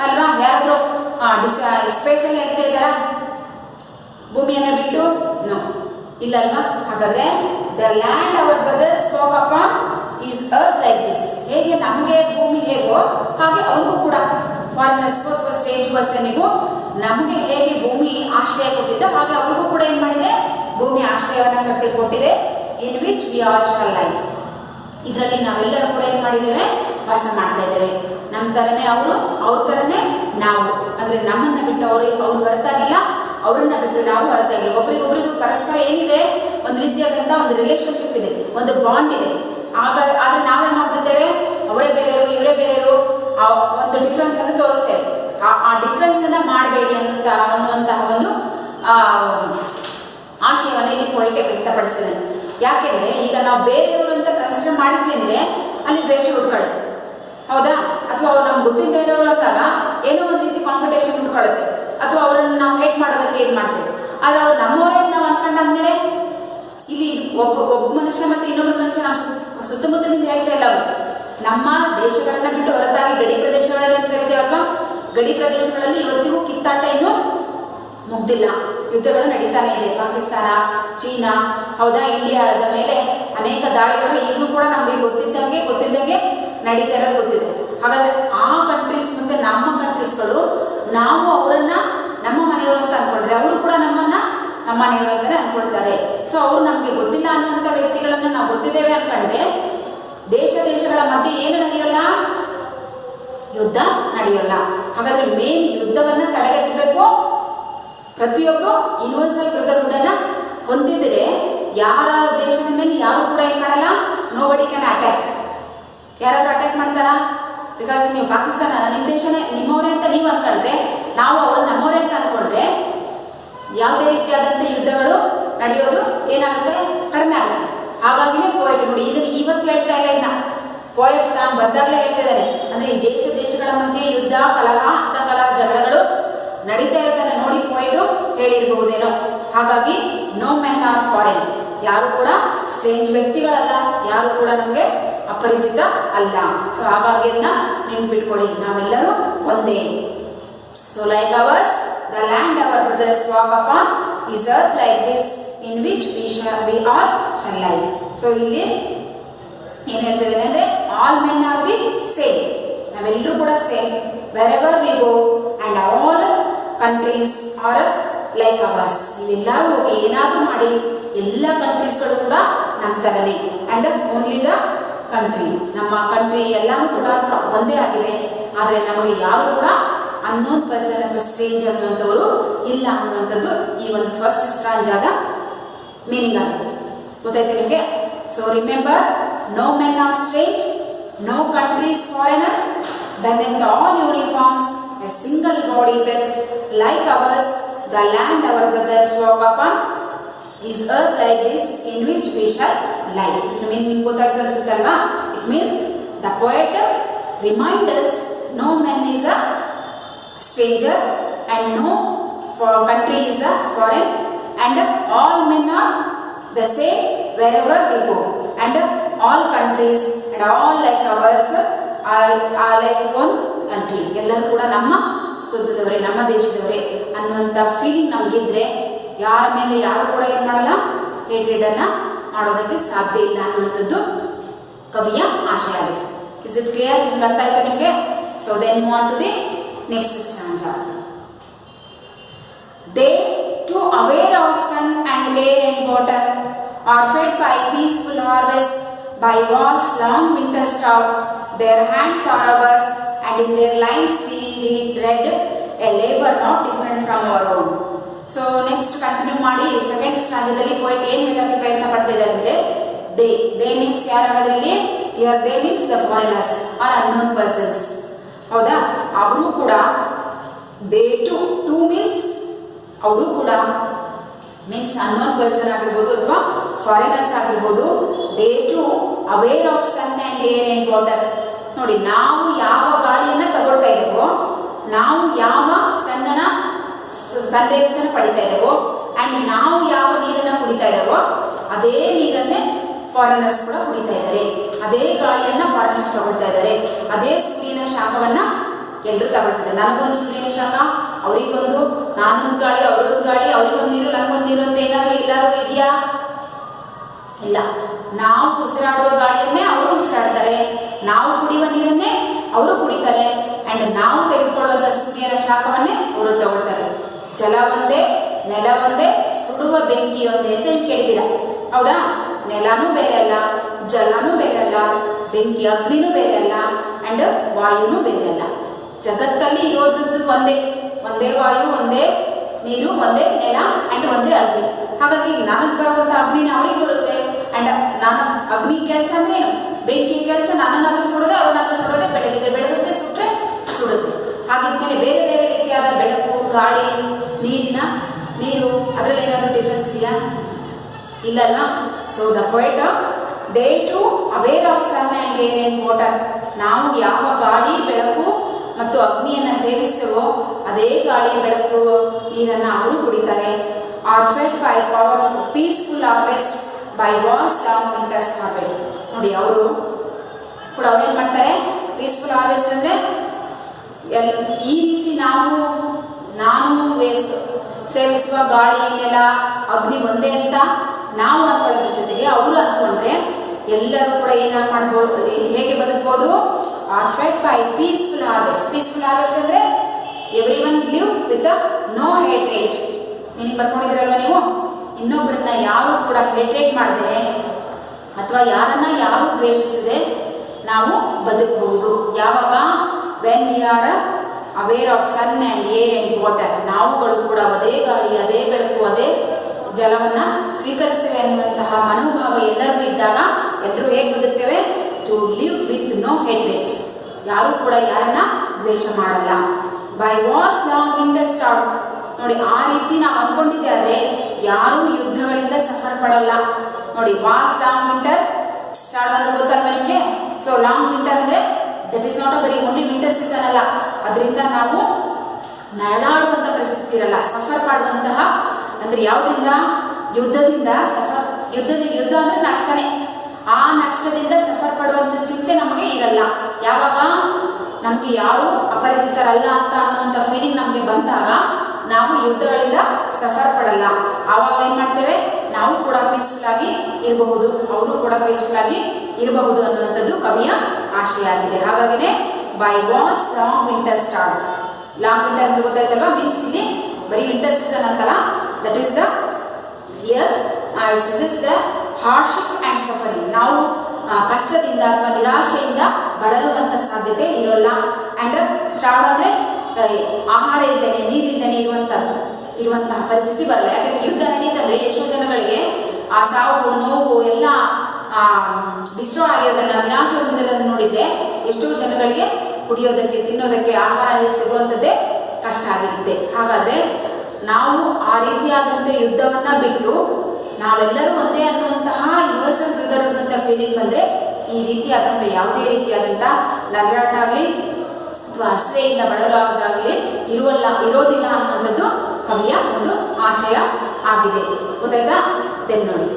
ಅಲ್ವಾ? ಯಾರಾದ್ರೂ ಸ್ಪೇಸ್ ಅಲ್ಲಿ ನಡೀತಾ ಇದ್ದಾರಾ ಭೂಮಿಯನ್ನ ಬಿಟ್ಟು? ನೋ, ಇಲ್ಲ ಅಲ್ವಾ? ಹಾಗಾದ್ರೆ the land our brothers walk upon is earth like this. ಹೇಗೆ ನಮಗೆ ಭೂಮಿ ಹೇಗೋ ಹಾಗೆ ಅವ್ರಿಗೂ ಕೂಡ, ಫಾರಿನರ್ಸ್ಗೂ ಅಥವಾ ಸ್ಟೇಜ್ ಬಸ್ನಿಗೂ ನಮಗೆ ಹೇಗೆ ಭೂಮಿ ಆಶ್ರಯ ಕೊಟ್ಟಿದ್ದ ಹಾಗೆ ಅವ್ರಿಗೂ ಕೂಡ ಏನ್ ಮಾಡಿದೆ? ಭೂಮಿ ಆಶ್ರಯವನ್ನ ಕಟ್ಟಿಕೊಟ್ಟಿದೆ. In which we all shall live. ಇದರಲ್ಲಿ ನಾವೆಲ್ಲರೂ ಕೂಡ ಏನ್ ಮಾಡಿದ್ದೇವೆ? ವಾಸ ಮಾಡ್ತಾ ಇದ್ದೇವೆ. ನಮ್ಮ ತರನೇ ಅವರು, ಅವ್ರ ತರನೇ ನಾವು. ಅಂದ್ರೆ ನಮ್ಮನ್ನ ಬಿಟ್ಟು ಅವ್ರು ಹೊರತಾಗಿಲ್ಲ, ಅವ್ರನ್ನ ಬಿಟ್ಟು ನಾವು ಹೊರತಾಗಿಲ್ಲ. ಒಬ್ರಿಗೊಬ್ರಿಗೂ ಪರಸ್ಪರ ಏನಿದೆ? ಒಂದು ರೀತಿಯಾದಂತ ಒಂದು ರಿಲೇಶನ್ಶಿಪ್ ಇದೆ, ಒಂದು ಬಾಂಡ್ ಇದೆ. ಆದ್ರೆ ನಾವೇನ್ ಮಾಡ್ಬಿಡ್ತೇವೆ? ಅವರೇ ಬೇರೆಯವರು, ಇವರೇ ಬೇರೆಯವರು, ಒಂದು ಡಿಫ್ರೆನ್ಸ್ ಅನ್ನು ತೋರಿಸ್ತೇವೆ. ಆ ಡಿಫ್ರೆನ್ಸ್ ಅನ್ನ ಮಾಡಬೇಡಿ ಅನ್ನುವಂತಹ ಒಂದು ಆಶಯವನ್ನು ಇಲ್ಲಿ ಪೊಯಿಟ್ ವ್ಯಕ್ತಪಡಿಸಿದೆ. ಯಾಕೆಂದ್ರೆ ಈಗ ನಾವು ಬೇರೆಯವರು ಅಂತ ಕನ್ಸಿಡರ್ ಮಾಡಿದ್ವಿ ಅಂದ್ರೆ ಅಲ್ಲಿ ದ್ವೇಷ ಹುಡ್ಕೊಳ್ಳುತ್ತೆ, ಹೌದಾ? ಅಥವಾ ಅವ್ರು ನಮ್ಗೆ ಗೊತ್ತಿಲ್ಲದೆ ಇರೋರು ಅಂತಾಗ ಏನೋ ಒಂದು ರೀತಿ ಕಾಂಪಿಟೇಷನ್ ಹುಡ್ಕೊಳ್ಳುತ್ತೆ, ಅಥವಾ ಅವರನ್ನು ನಾವು ಹೇಟ್ ಮಾಡೋದಕ್ಕೆ ಏನ್ ಮಾಡ್ತೇವೆ. ಆದ್ರೆ ಅವ್ರು ನಮ್ಮವರೇ ಅಂತ ನಾವು ಅನ್ಕೊಂಡಾದ್ಮೇಲೆ ಇಲ್ಲಿ ಒಬ್ಬ ಮನುಷ್ಯ ಮತ್ತೆ ಇನ್ನೊಬ್ಬ ಮನುಷ್ಯ ನಾವು ಸುತ್ತಮುತ್ತಲಿಂದ ಹೇಳ್ತಾ ಇಲ್ಲ. ಅವರು ನಮ್ಮ ದೇಶಗಳನ್ನ ಬಿಟ್ಟು ಹೊರತಾಗಿ ಗಡಿ ಪ್ರದೇಶಗಳಲ್ಲಿ ಅಂತ ಕರಿತೇವಲ್ವಾ, ಗಡಿ ಪ್ರದೇಶಗಳಲ್ಲಿ ಇವತ್ತಿಗೂ ಕಿತ್ತಾಟ ಇನ್ನೂ ಮುಗ್ದಿಲ್ಲ. ಯುದ್ಧಗಳು ನಡೀತಾನೆ ಇದೆ. ಪಾಕಿಸ್ತಾನ, ಚೀನಾ, ಹೌದಾ, ಇಂಡಿಯಾದ ಮೇಲೆ ಅನೇಕ ದಾಳಿಗಳು ಈಗಲೂ ಕೂಡ ನಮಗೆ ಗೊತ್ತಿದ್ದಂಗೆ ನಡೀತಾ ಇರೋದು ಗೊತ್ತಿದೆ. ಹಾಗಾದ್ರೆ ಆ ಕಂಟ್ರೀಸ್ ಮತ್ತೆ ನಮ್ಮ ಕಂಟ್ರೀಸ್ಗಳು, ನಾವು ಅವರನ್ನ ನಮ್ಮ ಮನೆಯವರು ಅಂತ ಅನ್ಕೊಂಡ್ರೆ ಅವರು ಕೂಡ ನಮ್ಮನ್ನ ನಮ್ಮ ಮನೆಯವರು ಅಂತಾನೆ ಅನ್ಕೊಳ್ತಾರೆ. ಸೊ ಅವರು ನಮ್ಗೆ ಗೊತ್ತಿಲ್ಲ ಅನ್ನುವಂಥ ವ್ಯಕ್ತಿಗಳನ್ನ ನಾವು ಗೊತ್ತಿದ್ದೇವೆ ಅನ್ಕೊಂಡ್ರೆ ದೇಶಗಳ ಮಧ್ಯೆ ಏನು ನಡೆಯೋಲ್ಲ? ಯುದ್ಧ ನಡೆಯೋಲ್ಲ. ಹಾಗಾದ್ರೆ ಮೇನ್ ಯುದ್ಧವನ್ನ ತಡೆಗಟ್ಟಬೇಕು. ಪ್ರತಿಯೊಬ್ಬ ಯೂನಿವರ್ಸಲ್ ಬ್ರದರ್ಹುಡ್ ಅನ್ನ ಹೊಂದಿದ್ರೆ ಯಾರ ದೇಶದ ಮೇಲೆ ಯಾರು ಕೂಡ ಏನ್ ಮಾಡಲ್ಲ? Nobody can attack. ಯಾರಾದ್ರೂ ಅಟ್ಯಾಕ್ ಮಾಡ್ತಾರಾ? ಬಿಕಾಸ್ ನೀವು ಪಾಕಿಸ್ತಾನ ನಿಮ್ಮ ದೇಶನೇ, ನಿಮ್ಮವರೇ ಅಂತ ನೀವು ಅನ್ಕೊಂಡ್ರೆ, ನಾವು ಅವರು ನಮ್ಮವರೇ ಅಂತ ಅನ್ಕೊಂಡ್ರೆ ಯಾವುದೇ ರೀತಿಯಾದಂತ ಯುದ್ಧಗಳು ನಡೆಯೋದು ಏನಾಗುತ್ತೆ? ಕಡಿಮೆ ಆಗುತ್ತೆ. ಹಾಗಾಗಿನೇ ಪೋಯಟ್ ನೋಡಿ ಇದನ್ನ ಇವತ್ತು ಹೇಳ್ತಾ ಇಲ್ಲ, ಇನ್ನ ಪೋಯಟ್ ತಾನು ಬಂದಾಗಲೇ ಹೇಳ್ತಾ ಇದ್ದಾರೆ. ಅಂದ್ರೆ ಈ ದೇಶಗಳ ಮಧ್ಯೆ ಯುದ್ಧ, ಕಲಹ, ಅಂತಕಲಹ, ಜಗಳಗಳು ನಡೀತಾ ಇರ್ತಾನೆ ನೋಡಿ ಪೋಯಟ್ ಹೇಳಿರಬಹುದೇನೋ. ಹಾಗಾಗಿ ನೋ ಮೆನ್ ಆರ್ ಫಾರಿನ್. ಯಾರು ಕೂಡ ಸ್ಟ್ರೇಂಜ್ ವ್ಯಕ್ತಿಗಳಲ್ಲ, ಯಾರು ಕೂಡ ನಮ್ಗೆ ಅಪರಿಚಿತ ಅಲ್ಲ. ಸೊ ಹಾಗಾಗಿ ಅದನ್ನ ನೆನ್ಪಿಟ್ಕೊಳ್ಳಿ, ನಾವೆಲ್ಲರೂ ಒಂದೇ. So like ours the land our brothers walk upon is earth like this in which we all shall live. So ಇಲ್ಲಿ ಏನ್ ಹೇಳ್ತಾ ಇದ್ದೇನೆ ಅಂದ್ರೆ all men are the same. ನಾವೆಲ್ಲರೂ ಕೂಡ same wherever we go and all countries are like ours. ನೀವೆಲ್ಲರೂ ಹೋಗಿ ಏನಾದ್ರೂ ಮಾಡಿ ಎಲ್ಲ ಕಂಟ್ರೀಸ್ಗಳು ಕೂಡ ನಮ್ಮ ತರನೇ. ಅಂಡ್ ಓನ್ಲಿ ದ ಕಂಟ್ರಿ, ನಮ್ಮ ಕಂಟ್ರಿ ಎಲ್ಲಾನು ಕೂಡ ಒಂದೇ ಆಗಿದೆ. ಆದ್ರೆ ನಮಗೆ ಯಾರು ಕೂಡ ಅನ್ನೋನ್ ಪರ್ಸನ್ ಅಥವಾ ಸ್ಟ್ರೇಂಜ್ ಅನ್ನುವಂಥವರು ಇಲ್ಲ ಅನ್ನುವಂಥದ್ದು ಈ ಒಂದು ಫಸ್ಟ್ ಸ್ಟ್ರಾಂಜಾದ ಮೀನಿಂಗ್ ಆಗಿದೆ. ಗೊತ್ತಾಯ್ತು ನಿಮಗೆ? So remember, no men are strange, no countries foreigners, beneath all uniforms a single body breaths like ours. The land our brothers walk upon is earth like this in which we shall lie. It means ನಿಮ್ಗೆ ಗೊತ್ತಾಯ್ತು ಅನ್ಸುತ್ತಲ್ವಾ? It means the poet reminds us no man is a stranger and no country is a foreign, and all men are the same wherever we go, and all countries and all like ours are like one country. ಎಲ್ಲರೂ ಕೂಡ ನಮ್ಮ ಸ್ವಂತದವರೇ, ನಮ್ಮ ದೇಶದವರೇ ಅನ್ನುವಂಥ feeling ನಮಗಿದ್ರೆ ಯಾರ ಮೇಲೆ ಯಾರು ಕೂಡ ಏನ್ ಮಾಡಲ್ಲ? ಹೇಟ್ರೇಡ್ ಅನ್ನ ಮಾಡೋದಕ್ಕೆ ಸಾಧ್ಯ ಇಲ್ಲ ಅನ್ನುವಂಥದ್ದು ಕವಿಯ ಆಶಯ ಆಗಿದೆ. Is it clear? ನಿಮ್ಗೆ ಅರ್ಥ ಆಯ್ತಾ ನಿಮ್ಗೆ? So then move on to the next stanza. They too aware of sun and air and water are fed by peaceful harvest, by war's long winter stop. Their hands are ours, and in their lines we read a labor not different from our own. So next continue ಮಾಡಿ second ಸ್ಟ್ರಾಂಜಾದಲ್ಲಿ poet ಏನು ಹೇಳಕ್ಕೆ ಪ್ರಯತ್ನ ಪಡ್ತಾ ಇದ್ದಾರೆ ಅಂದ್ರೆ they means ಯಾರಾಗದ್ರಲ್ಲಿ? here they means the foreigners or unknown persons. ಹೌದಾ? ಅವರು ಕೂಡ they too means ಅವರು ಕೂಡ ಮೀನ್ಸ್ ಅನ್ನೋನ್ ಪರ್ಸನ್ ಆಗಿರ್ಬೋದು ಅಥವಾ ಫಾರಿನರ್ಸ್ ಆಗಿರ್ಬೋದು, they too aware of sun and air and water. ನೋಡಿ, ನಾವು ಯಾವ ಗಾಳಿಯನ್ನ ತಗೊಳ್ತಾ ಇದ್ದೇವೋ, ನಾವು ಯಾವ ಸನ್ ರೇಸ್ ಅನ್ನ ಪಡಿತಾ ಇದ್ದೇವೋ, ಅಂಡ್ ನಾವು ಯಾವ ನೀರನ್ನ ಕುಡಿತಾ ಇದ್ದೇವೋ ಅದೇ ನೀರನ್ನೇ ಫಾರಿನರ್ಸ್ ಕೂಡ ಕುಡಿತಾ ಇದ್ದಾರೆ. ಅದೇ ಗಾಳಿಯನ್ನ ಫಾರಿನರ್ಸ್ ತಗೊಳ್ತಾ ಇದ್ದಾರೆ. ಅದೇ ಸೂರ್ಯನ ಶಾಖವನ್ನ ಎಲ್ಲರೂ ತಗೊಳ್ತಿದ್ದಾರೆ. ನನಗೊಂದು ಸೂರ್ಯನ ಶಾಖ, ಅವರಿಗೊಂದು, ನಾನೊಂದು ಗಾಳಿ, ಅವರೊಂದು ಗಾಳಿ, ಅವರಿಗೊಂದು ನೀರು, ನನಗೊಂದು ನೀರು ಅಂತ ಏನಾದ್ರು ಎಲ್ಲರೂ ಇದೆಯಾ? ಇಲ್ಲ. ನಾವು ಉಸಿರಾಡುವ ಗಾಳಿಯನ್ನೇ ಅವರು ಉಸಿರಾಡ್ತಾರೆ, ನಾವು ಕುಡಿಯುವ ನೀರನ್ನೇ ಅವರು ಕುಡಿತಾರೆ, ಅಂಡ್ ನಾವು ತೆಗೆದುಕೊಳ್ಳುವಂತ ಸೂರ್ಯನ ಶಾಖವನ್ನೇ ಅವರು ತಗೊಳ್ತಾರೆ. ಜಲ ಒಂದೇ, ನೆಲ ಒಂದೇ, ಸುಡುವ ಬೆಂಕಿ ಒಂದೇ ಅಂತ ಕೇಳಿದಿರ, ಹೌದಾ? ನೆಲನೂ ಬೇರೆ ಅಲ್ಲ, ಜಲನೂ ಬೇರೆ ಅಲ್ಲ, ಬೆಂಕಿ ಅಗ್ನಿನೂ ಬೇರೆ ಅಲ್ಲ, ಅಂಡ್ ವಾಯುನೂ ಬೇರೆ ಅಲ್ಲ. ಜಗತ್ತಲ್ಲಿ ಇರೋದದ್ದು ಒಂದೇ, ಒಂದೇ ವಾಯು, ಒಂದೇ ನೀರು, ಒಂದೇ ನೆಲ ಅಂಡ್ ಒಂದೇ ಅಗ್ನಿ. ಹಾಗಾದ್ರೆ ಈಗ ನನಗೆ ಬರುವಂತ ಅಗ್ನಿನ ಅವ್ರಿಗೆ ಬರುತ್ತೆ, ಅಂಡ್ ನಾನು ಅಗ್ನಿ ಕೆಲಸ ಅಂದ್ರೆ ಏನು? ಬೆಂಕಿ ಕೆಲಸ, ನನ್ನನ್ನಾದ್ರೂ ಸುಡೋದೆ, ಅವ್ರನ್ನಾದ್ರೂ ಸುಡೋದೆ, ಬೆಳಗಿದ್ರೆ ಬೆಳಗುತ್ತೆ, ಸುಟ್ರೆ ಸುಡುತ್ತೆ. ಹಾಗಿದ್ಮೇಲೆ ಬೇರೆ ಬೇರೆ ರೀತಿಯಾದ ಬೆಳಕು, ಗಾಳಿ, ನೀರು ಅದರಲ್ಲಿ ಏನಾದ್ರೂ ಡಿಫ್ರೆನ್ಸ್ ಇದೆಯಾ? ಇಲ್ಲಲ್ಲ. So the poet, they too aware of sun and air and water. ನಾವು ಯಾವ ಗಾಳಿ, ಬೆಳಕು ಮತ್ತು ಅಗ್ನಿಯನ್ನ ಸೇವಿಸ್ತೇವೋ ಅದೇ ಗಾಳಿ, ಬೆಳಕು, ನೀರನ್ನ ಅವರು ಕುಡಿತಾರೆ. R fed by powerful peaceful harvest by was long winters harvest. ನೋಡಿ, ಅವರು ಕೂಡ ಅವ್ರೇನ್ ಮಾಡ್ತಾರೆ? ಪೀಸ್ಫುಲ್ ಹಾರ್ವೆಸ್ಟ್ ಅಂದ್ರೆ ಈ ರೀತಿ ನಾನು ಸೇವಿಸುವ ಗಾಳಿ, ನೆಲ, ಅಗ್ನಿ ಒಂದೇ ಅಂತ ನಾವು ಅನ್ಕೊಳ್ಳೋದ್ರ ಜೊತೆಗೆ ಅವರು ಅನ್ಕೊಂಡ್ರೆ ಎಲ್ಲರೂ ಕೂಡ ಏನಾಗಿ ಮಾಡ್ಬೋದು, ಹೇಗೆ ಬದುಕಬಹುದು? Are fed by peaceful harvest. Peaceful harvest ಅಂದ್ರೆ every one live with no hatred. ನೀನಿಗೆ ಬರ್ಕೊಂಡಿದ್ರಲ್ವ ನೀವು? ಇನ್ನೊಬ್ಬರನ್ನ ಯಾರು ಕೂಡ ಹೇಟ್ರೇಟ್ ಮಾಡಿದ್ರೆ ಅಥವಾ ಯಾರನ್ನ ಯಾರು ದ್ವೇಷಿಸದೆ ನಾವು ಬದುಕಬಹುದು. ಯಾವಾಗ? When we are aware of sun and air and water. ನಾವುಗಳು ಕೂಡ ಅದೇ ಗಾಳಿ, ಅದೇ ಬೆಳಕು, ಅದೇ ಜಲವನ್ನ ಸ್ವೀಕರಿಸ್ತೇವೆ ಅನ್ನುವಂತಹ ಮನೋಭಾವ ಎಲ್ಲರಿಗೂ ಇದ್ದಾಗ ಎಲ್ಲರೂ ಹೇಗೆ ಬದುಕ್ತೇವೆ? To live with no hatreds. ಯಾರು ಕೂಡ ಯಾರನ್ನ ದ್ವೇಷ ಮಾಡಲ್ಲ. By was long winter start. ನೋಡಿ, ಆ ರೀತಿ ನಾವು ಅನ್ಕೊಂಡಿದ್ದೆ ಆದ್ರೆ ಯಾರು ಯುದ್ಧಗಳಿಂದ ಸಫರ್ ಪಡಲ್ಲ. ನೋಡಿ, ವಾಸ್ ಲಾಂಗ್ ವಿಂಟರ್ ಸ್ಟಾರ್ಟ್ ಅಂದ್ರೆ ಗೊತ್ತಲ್ವ ನಿಮ್ಗೆ? ಸೊ ಲಾಂಗ್ ವಿಂಟರ್ ಅಂದ್ರೆ ದಟ್ ಈಸ್ ನಾಟ್ ಅ ಬರೀ ಓನ್ಲಿ ವಿಂಟರ್ ಸೀಸನ್ ಅಲ್ಲ. ಅದರಿಂದ ನಾವು ನರಳಾಡುವಂತ ಪರಿಸ್ಥಿತಿ ಇರಲ್ಲ, ಸಫರ್ ಮಾಡುವಂತಹ ಅಂದ್ರೆ ಯಾವ್ದ್ರಿಂದ? ಯುದ್ಧದಿಂದ ಸಫರ್. ಯುದ್ಧ ಅಂದ್ರೆ ನಷ್ಟನೇ. ಆ ನಷ್ಟದಿಂದ ಸಫರ್ ಪಡುವಂತ ಚಿಂತೆ ನಮಗೆ ಇರಲ್ಲ. ಯಾವಾಗ ನಮ್ಗೆ ಯಾರು ಅಪರಿಚಿತರಲ್ಲ ಅಂತ ಅನ್ನುವಂತ ಫೀಲಿಂಗ್ ನಮ್ಗೆ ಬಂದಾಗ ನಾವು ಯುದ್ಧಗಳಿಂದ ಸಫರ್ ಪಡಲ್ಲ. ಆವಾಗ ಏನ್ ಮಾಡ್ತೇವೆ? ನಾವು ಕೂಡ ಪೀಸ್ಫುಲ್ ಆಗಿ ಇರಬಹುದು, ಅವರು ಕೂಡ ಪೀಸ್ಫುಲ್ ಆಗಿ ಇರಬಹುದು ಅನ್ನುವಂಥದ್ದು ಕವಿಯ ಆಶಯ ಆಗಿದೆ. ಹಾಗಾಗಿನೇ by was long winter start. Long winter ಅಂದ್ರೆ ಗೊತ್ತಾಯ್ತಲ್ವಾ? ಮೀನ್ಸ್ ಇಲ್ಲಿ ಬರೀ ವಿಂಟರ್ ಸೀಸನ್ ಅಂತಲ್ಲ, that is the year this is the hardship and suffering. ನಾವು ಕಷ್ಟದಿಂದ ಅಥವಾ ನಿರಾಶೆಯಿಂದ ಬಳಲುವಂತ ಸಾಧ್ಯತೆ ಇರೋಲ್ಲ. ಅಂಡ್ ಸ್ಟಾರ್ಟ್ ಅಂದ್ರೆ ಆಹಾರ ಇಲ್ದೇನೆ, ನೀರಿಲ್ದೇನೆ ಇರುವಂತಹ ಪರಿಸ್ಥಿತಿ ಬರಲ್ಲ. ಯಾಕಂದ್ರೆ ಯುದ್ಧ ನಡೀತಂದ್ರೆ ಎಷ್ಟೋ ಜನಗಳಿಗೆ ಆ ಸಾವು, ನೋವು ಎಲ್ಲ ಡಿಸ್ಟ್ರಾಯ್ ಆಗಿರೋದನ್ನ, ವಿನಾಶ ಹೊಂದಿರೋದನ್ನ ನೋಡಿದ್ರೆ ಎಷ್ಟೋ ಜನಗಳಿಗೆ ಕುಡಿಯೋದಕ್ಕೆ, ತಿನ್ನೋದಕ್ಕೆ ಆಹಾರ ಸಿಗುವಂಥದ್ದೇ ಕಷ್ಟ ಆಗಿರುತ್ತೆ. ಹಾಗಾದ್ರೆ ನಾವು ಆ ರೀತಿಯಾದಂಥ ಯುದ್ಧವನ್ನ ಬಿಟ್ಟು ನಾವೆಲ್ಲರೂ ಒಂದೇ ಅನ್ನುವಂತಹ ಯೂನಿವರ್ಸಲ್ ಬ್ರದರ್ ಅನ್ನುವಂಥ ಫೀಲಿಂಗ್ ಬಂದ್ರೆ ಈ ರೀತಿಯಾದಂಥ ಯಾವುದೇ ರೀತಿಯಾದಂಥ ನರಳಾಟ ಆಗಲಿ ಅಥವಾ ಅಸಹ್ಯೆಯಿಂದ ಬಳಲಾಗದಾಗಲಿ ಇರೋದಿಲ್ಲ ಅನ್ನುವಂಥದ್ದು ಕವಿಯ ಒಂದು ಆಶಯ ಆಗಿದೆ. ಗೊತ್ತಾಯ್ತಾ? ದೆನ್ ನೋಡಿ,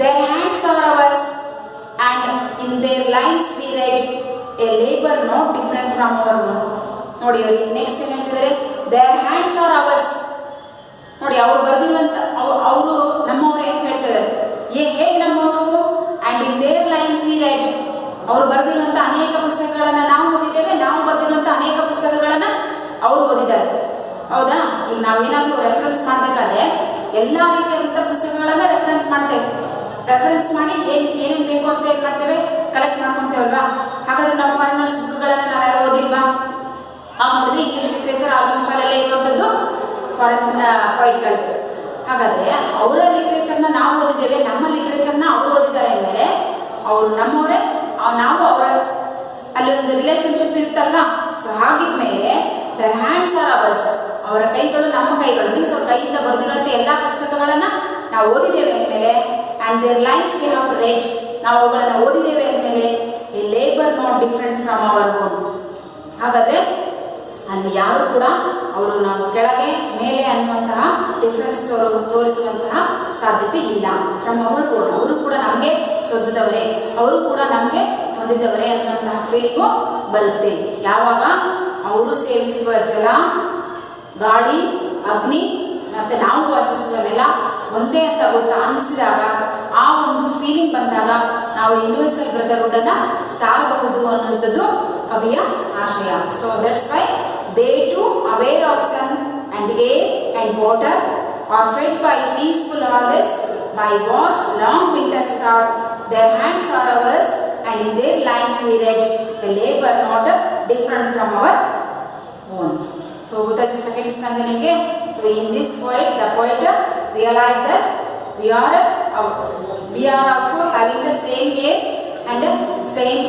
their hands are ours and in their lines we write a labor not different from our own. ನೋಡಿ, ನೆಕ್ಸ್ಟ್ ಏನ್ ಹೇಳ್ತಿದ್ದಾರೆ? their hands are ours. ನೋಡಿ, ಅವ್ರು ಬರೆದಿರುವಂತ ಅವರು ನಮ್ಮವರೇ ಅಂತ ಹೇಳ್ತಿದ್ದಾರೆ. ಹೇಗೆ ನಮ್ಮವರು? And in their lines we write. ಅವರು ಬರೆದಿರುವಂತ ಅನೇಕ ಪುಸ್ತಕಗಳನ್ನ ನಾವು ಓದಿದ್ದೇವೆ, ನಾವು ಬರೆದಿರುವಂತ ಅನೇಕ ಪುಸ್ತಕಗಳನ್ನ ಅವರು ಓದಿದ್ದಾರೆ. ಹೌದಾ? ಈಗ ನಾವೇನಾದ್ರೂ ರೆಫರೆನ್ಸ್ ಮಾಡ್ಬೇಕಾದ್ರೆ ಎಲ್ಲಾ ರೀತಿಯಾದಂತಹ ಪುಸ್ತಕಗಳನ್ನ ರೆಫರೆನ್ಸ್ ಮಾಡ್ತೇವೆ. ರೆಫರೆನ್ಸ್ ಮಾಡಿ ಏನೇನ್ ಬೇಕು ಅಂತ ಏನ್ ಮಾಡ್ತೇವೆ? ಕಲೆಕ್ಟ್ ಮಾಡ್ಕೊಂತೇವಲ್ವಾ? ಹಾಗಾದ್ರೆ ನಾವು ಫಾರಿನರ್ಸ್ ಬುಕ್ಗಳನ್ನ ನಾವ್ಯಾರು ಓದಿಲ್ವಾ? ನೋಡಿದ್ರೆ ಇಂಗ್ಲಿಷ್ ಲಿಟ್ರೇಚರ್ ಆಲ್ಮೋಸ್ಟ್ ಅಲ್ಲೆಲ್ಲ ಇರುವಂತದ್ದು ಫಾರಿನ್ ಪೊಯಿಟ್ಗಳಿದೆ. ಹಾಗಾದ್ರೆ ಅವರ ಲಿಟ್ರೇಚರ್ನ ನಾವು ಓದಿದ್ದೇವೆ, ನಮ್ಮ ಲಿಟ್ರೇಚರ್ನ ಅವರು ಓದಿದ್ದಾರೆ ಅಂದ್ಮೇಲೆ ಅವರು ನಮ್ಮವರೇ, ನಾವು ಅವರ ಅಲ್ಲಿ ಒಂದು ರಿಲೇಶನ್ಶಿಪ್ ಇರುತ್ತಲ್ವಾ? ಸೊ ಹಾಗಿದ್ಮೇಲೆ ದರ್ ಹ್ಯಾಂಡ್ಸ್ ಆರ್ ಅವರ್ಸ್. ಅವರ ಕೈಗಳು ನಮ್ಮ ಕೈಗಳು. ಮೀನ್ಸ್ ಅವ್ರ ಕೈಯಿಂದ ಬರೆದಿರುವಂತ ಎಲ್ಲಾ ಪುಸ್ತಕಗಳನ್ನ ನಾವು ಓದಿದ್ದೇವೆ ಅಂದ್ಮೇಲೆ and their lines we have read, ನಾವು ಅವುಗಳನ್ನು ಓದಿದ್ದೇವೆ ಅಂದಮೇಲೆ a labour not different from our own. ಹಾಗಾದರೆ ಅಲ್ಲಿ ಯಾರು ಕೂಡ ಅವರು ನಾವು ಕೆಳಗೆ ಮೇಲೆ ಅನ್ನುವಂತಹ ಡಿಫ್ರೆನ್ಸ್ ತೋರಿಸುವಂತಹ ಸಾಧ್ಯತೆ ಇಲ್ಲ. ಫ್ರಮ್ ಅವರ್ ಓನ್, ಅವರು ಕೂಡ ನಮಗೆ ಸ್ವಂತದವರೇ, ಅವರು ಕೂಡ ನಮಗೆ ಹೊಂದಿದವರೇ ಅನ್ನುವಂತಹ ಫೀಲಿಂಗು ಬರುತ್ತೆ. ಯಾವಾಗ ಅವರು ಸೇವಿಸುವ ಜಲ, ಗಾಳಿ, ಅಗ್ನಿ ಮತ್ತೆ ನಾವು ವಾಸಿಸುವ ನೆಲ ಒಂದೇ ಅಂತ ಅನಿಸಿದಾಗ, ಆ ಒಂದು ಫೀಲಿಂಗ್ ಬಂದಾಗ ನಾವು ಯೂನಿವರ್ಸಲ್ ಬ್ರದರ್ಹುಡ್ ಅನ್ನ ಸಾರಬಹುದು ಅನ್ನುವಂಥದ್ದು ಕವಿಯ ಆಶಯ. So that's Y they too aware of sun and air and water are fed by peaceful harvest, by vast long winter star. Their hands are ours and in their lines we read a labor not different from our own. So that the second stanza nimge. So in this poet, the poet realized that we are also having the same air and same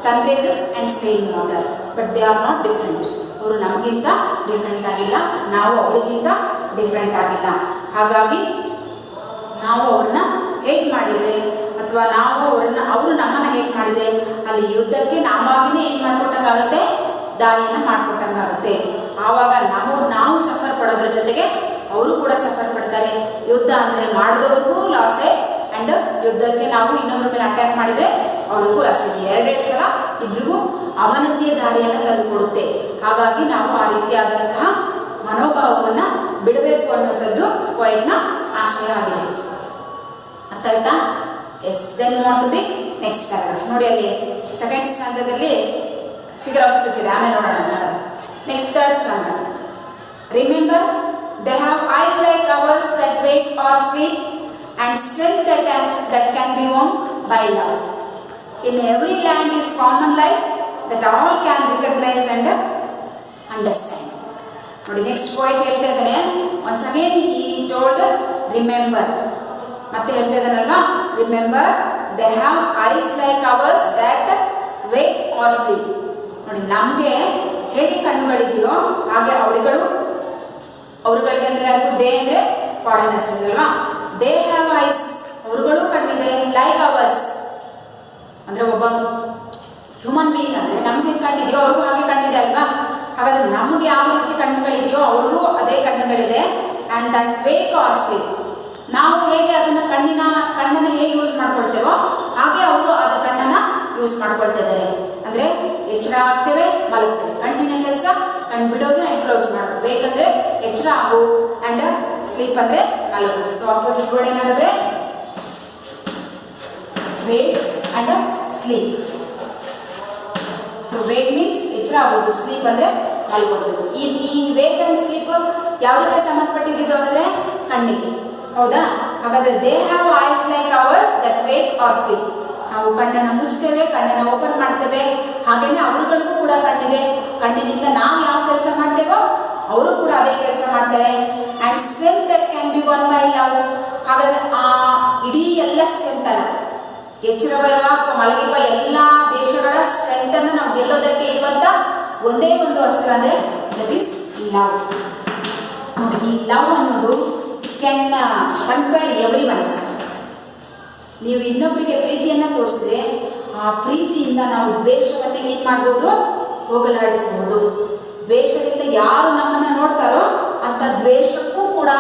sun rays and same water, but they are not different. ಅವರು ನಮಗಿಂತ different ಆಗಿಲ್ಲ, ನಾವು ಅವರಿಗಿಂತ different ಆಗಿಲ್ಲ. ಹಾಗಾಗಿ ನಾವು ಅವ್ರನ್ನ hate ಮಾಡಿದರೆ ಅಥವಾ ಅವರು ನಮ್ಮನ್ನು ಹೇಟ್ ಮಾಡಿದರೆ ಅಲ್ಲಿ ಯುದ್ಧಕ್ಕೆ ನಾವಾಗಿನೇ ಏನು ಮಾಡ್ಕೊಟ್ಟಂಗಾಗುತ್ತೆ, ದಾರಿಯನ್ನು ಮಾಡ್ಕೊಟ್ಟಂಗಾಗುತ್ತೆ. ಆವಾಗ ನಾವು ಸಫರ್ ಪಡೋದ್ರ ಜೊತೆಗೆ ಅವರು ಕೂಡ ಸಫರ್ ಪಡ್ತಾರೆ. ಯುದ್ಧ ಅಂದರೆ ಮಾಡಿದವ್ರಿಗೂ ಲಾಸೇ, ಆ್ಯಂಡ್ ಯುದ್ಧಕ್ಕೆ ನಾವು ಇನ್ನೊಬ್ಬರ ಮೇಲೆ ಅಟ್ಯಾಕ್ ಮಾಡಿದರೆ ಅವ್ರಿಗೂ ಲಾಸ್ ಇದೆ. ಎರಡೆರಡು ಸಲ ಇಬ್ಬರಿಗೂ ಅವನತಿಯ ದಾರಿಯನ್ನು ತಂದುಕೊಡುತ್ತೆ. ಹಾಗಾಗಿ ನಾವು ಆ ರೀತಿಯಾದಂತಹ ಮನೋಭಾವವನ್ನು ಬಿಡಬೇಕು ಅನ್ನುವಂಥದ್ದು ಪಾಯಿಂಟ್ನ ಆಶಯ ಆಗಿದೆ. ಅರ್ಥ ಆಯ್ತಾ? Yes. Then what to the next paragraph. ನೋಡಿ ಅಲ್ಲಿ ಸೆಕೆಂಡ್ ಸ್ಟಾಂಜಾದಲ್ಲಿ ಫಿಗರ್ ಆಫ್ ಸ್ಪೀಚ್ ಇದೆ, ಆಮೇಲೆ ನೋಡೋಣ. Next third stanza. Remember they have eyes like ours that wake or sleep and strength that can be won by love. In every land is common life that all can recognize and understand. ನೋಡಿ next point ಹೇಳ್ತಾ ಇದ್ದಾನೆ. Once again he told remember, ಮತ್ತೆ ಹೇಳ್ತಾ ಇದ್ದಾನಲ್ವಾ, remember they have eyes like ours that wake or sleep. ನೋಡಿ ನಮಗೆ ಹೇಗೆ ಕಣ್ಣುಗಳಿದೆಯೋ ಹಾಗೆ ಅವರುಗಳಿಗೆ ಅಂದ್ರೆ ಯಾರಿಗೂ ದೇ ಅಂದ್ರೆ ಫಾರಿನರ್ಸ್ ಅಲ್ವಾ, ದೇ ಹ್ಯಾವ್ ಐಸ್, ಅವರುಗಳು ಕಣ್ಣಿದೆ, ಲೈಕ್ ಅವರ್ಸ್ ಅಂದ್ರೆ ಒಬ್ಬ ಹ್ಯೂಮನ್ ಬೀಯಿಂಗ್ ಅಂದ್ರೆ ನಮ್ಗೆ ಕಣ್ಣಿದೆಯೋ ಅವ್ರಿಗೂ ಹಾಗೆ ಕಣ್ಣಿದೆ ಅಲ್ವಾ. ಹಾಗಾದ್ರೆ ನಮ್ಗೆ ಯಾವ ರೀತಿ ಕಣ್ಣುಗಳಿದೆಯೋ ಅವ್ರಿಗೂ ಅದೇ ಕಣ್ಣುಗಳಿದೆ. And that wake or sleep, ನಾವು ಹೇಗೆ ಅದನ್ನ ಕಣ್ಣನ್ನ ಹೇಗೆ ಯೂಸ್ ಮಾಡ್ಕೊಳ್ತೇವೋ ಹಾಗೆ ಅವರು ಅದ ಕಣ್ಣನ್ನ ಯೂಸ್ ಮಾಡ್ಕೊಳ್ತಾ ಇದ್ದಾರೆ. ಅಂದ್ರೆ ಎಚ್ಚರ ಆಗ್ತೇವೆ, ಮಲಗ್ತೇವೆ. ಕಣ್ಣಿನ ಕೆಲಸ ಕಣ್ಣು ಬಿಡೋದು ಅಂಡ್ ಕ್ಲೋಸ್ ಮಾಡೋದು. ಬೇಕಂದ್ರೆ ಎಚ್ಚರ ಆಗು ಅಂಡ್ ಸ್ಲೀಪ್ ಅಂದ್ರೆ ಮಲಗು. ಸೊ ಆಪೋಸಿಟ್ ವರ್ಡ್ ಏನಾಗುತ್ತೆ, wake and sleep. So wake means ಎಚ್ಚರ ಆಗೋದು, ಸ್ಲೀಪ್ ಅಂದ್ರೆ ಮಲಗೋದು. ಈ ವೇಕ್ ಅಂಡ್ ಸ್ಲೀಪ್ ಯಾವುದಕ್ಕೆ ಸಂಬಂಧಪಟ್ಟಿದ್ದು ಅಂದ್ರೆ ಕಣ್ಣಿಗೆ, ಹೌದಾ? ಹಾಗಾದ್ರೆ they have eyes like ours that wake or sleep. ನಾವು ಕಣ್ಣನ್ನು ಮುಚ್ತೇವೆ, ಕಣ್ಣನ್ನು ಓಪನ್ ಮಾಡ್ತೇವೆ, ಹಾಗೇನೆ ಅವರುಗಳಿಗೂ ಕೂಡ ಕಣ್ಣಿದೆ. ಕಣ್ಣಿನಿಂದ ನಾವು ಯಾವ ಕೆಲಸ ಮಾಡ್ತೇವೋ ಅವರು ಕೂಡ ಅದೇ ಕೆಲಸ ಮಾಡ್ತಾರೆ. And strength that can be won by love. ಹಾಗಾದ್ರೆ ಆ ಇಡೀ ಎಲ್ಲ ಸ್ಟ್ರೆಂತ್ ಅಲ್ಲ, ಎಚ್ಚರವಿರುವ ಅಥವಾ ಮಲಗಿರುವ ಎಲ್ಲ ದೇಶಗಳ ಸ್ಟ್ರೆಂತ್ ಅನ್ನು ನಾವು ಗೆಲ್ಲೋದಕ್ಕೆ ಇರುವಂತ ಒಂದೇ ಒಂದು ಅಸ್ತ್ರ ಅಂದ್ರೆ ದಟ್ ಈಸ್ ಲವ್. ನೋಡಿ, ಈ ಲವ್ ಅನ್ನೋದು ಕ್ಯಾನ್ ಕಂಪೇರ್ ಎವ್ರಿ ಒನ್. ನೀವು ಇನ್ನೊಬ್ಬರಿಗೆ ಪ್ರೀತಿಯನ್ನ ತೋರಿಸಿದ್ರೆ ಆ ಪ್ರೀತಿಯಿಂದ ನಾವು ದ್ವೇಷವನ್ನ ಏನ್ ಮಾಡ್ಬೋದು, ಹೋಗಲಾಡಿಸಬಹುದು. ದ್ವೇಷದಿಂದ ಯಾರು ನಮ್ಮನ್ನ ನೋಡ್ತಾರೋ ಅಂತ ದ್ವೇಷಕ್ಕೂ ಕೂಡ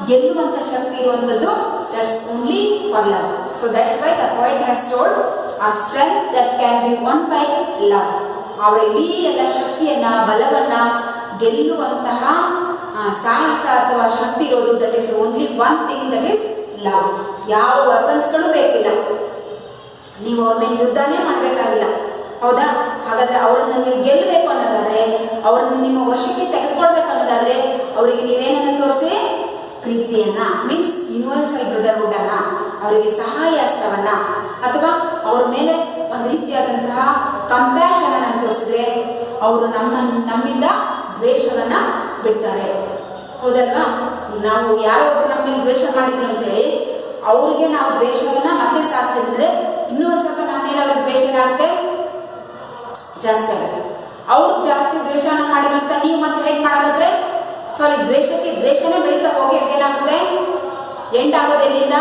ಗೆಲ್ಲುವಂತ ಶಕ್ತಿ ಇರುವಂತದ್ದು that's only for love. So that's why the poet has told a strength that can be won by love. ಅವರ ಇಡೀ ಎಲ್ಲ ಶಕ್ತಿಯನ್ನ, ಬಲವನ್ನ ಗೆಲ್ಲುವಂತಹ ಸಾಹಸ ಅಥವಾ ಶಕ್ತಿ ಇರೋದು that is only one thing, that is love. ಯಾವ ವೆಪನ್ಸ್ಗಳು ಬೇಕಿಲ್ಲ, ನೀವು ಅವ್ರ ಮೇಲೆ ಯುದ್ಧನೇ ಮಾಡಬೇಕಾಗಿಲ್ಲ, ಹೌದಾ? ಹಾಗಾದ್ರೆ ಅವ್ರನ್ನ ನೀವು ಗೆಲ್ಲಬೇಕು ಅನ್ನೋದಾದ್ರೆ, ಅವ್ರನ್ನ ನಿಮ್ಮ ವಶಕ್ಕೆ ತೆಗೆದುಕೊಳ್ಬೇಕು ಅನ್ನೋದಾದ್ರೆ ಅವರಿಗೆ ನೀವೇನನ್ನ ತೋರಿಸಿ, ಪ್ರೀತಿಯನ್ನ, ಮೀನ್ಸ್ ಯೂನಿವರ್ಸಲ್ ಬ್ರದರ್ಹುಡ್ ಅನ್ನ, ಅವರಿಗೆ ಸಹಾಯ ಹಸ್ತವನ್ನ ಅಥವಾ ಅವ್ರ ಮೇಲೆ ಒಂದು ರೀತಿಯಾದಂತಹ ಕಂಪ್ಯಾಷನ್ ಅನ್ನು ತೋರಿಸಿದ್ರೆ ಅವರು ನಮ್ಮಿಂದ ದ್ವೇಷವನ್ನ ಬಿಡ್ತಾರೆ, ಹೌದಲ್ವಾ? ನಾವು ಯಾರೊಬ್ಬರು ನಮ್ಮ ಮೇಲೆ ದ್ವೇಷ ಮಾಡಿದ್ರು ಅಂತೇಳಿ ಅವ್ರಿಗೆ ನಾವು ದ್ವೇಷವನ್ನ ಮತ್ತೆ ಸಾಧಿಸಿದ್ರೆ ಇನ್ನೂ ಸ್ವಲ್ಪ ನಮ್ಮ ಮೇಲೆ ಅವ್ರಿಗೆ ದ್ವೇಷ ಆಗುತ್ತೆ, ಜಾಸ್ತಿ ಆಗುತ್ತೆ. ಅವ್ರು ಜಾಸ್ತಿ ದ್ವೇಷನ ಮಾಡಿರಂತ ನೀವು ಮತ್ತೆ ಹೇಟ್ ಮಾಡೋದಾದ್ರೆ ದ್ವೇಷಕ್ಕೆ ದ್ವೇಷನೇ ಬೆಳೀತಾ ಹೋಗಿ ಏನಾಗುತ್ತೆ, ಎಂಡ್ ಆಗೋದು ಎಲ್ಲಿಂದ?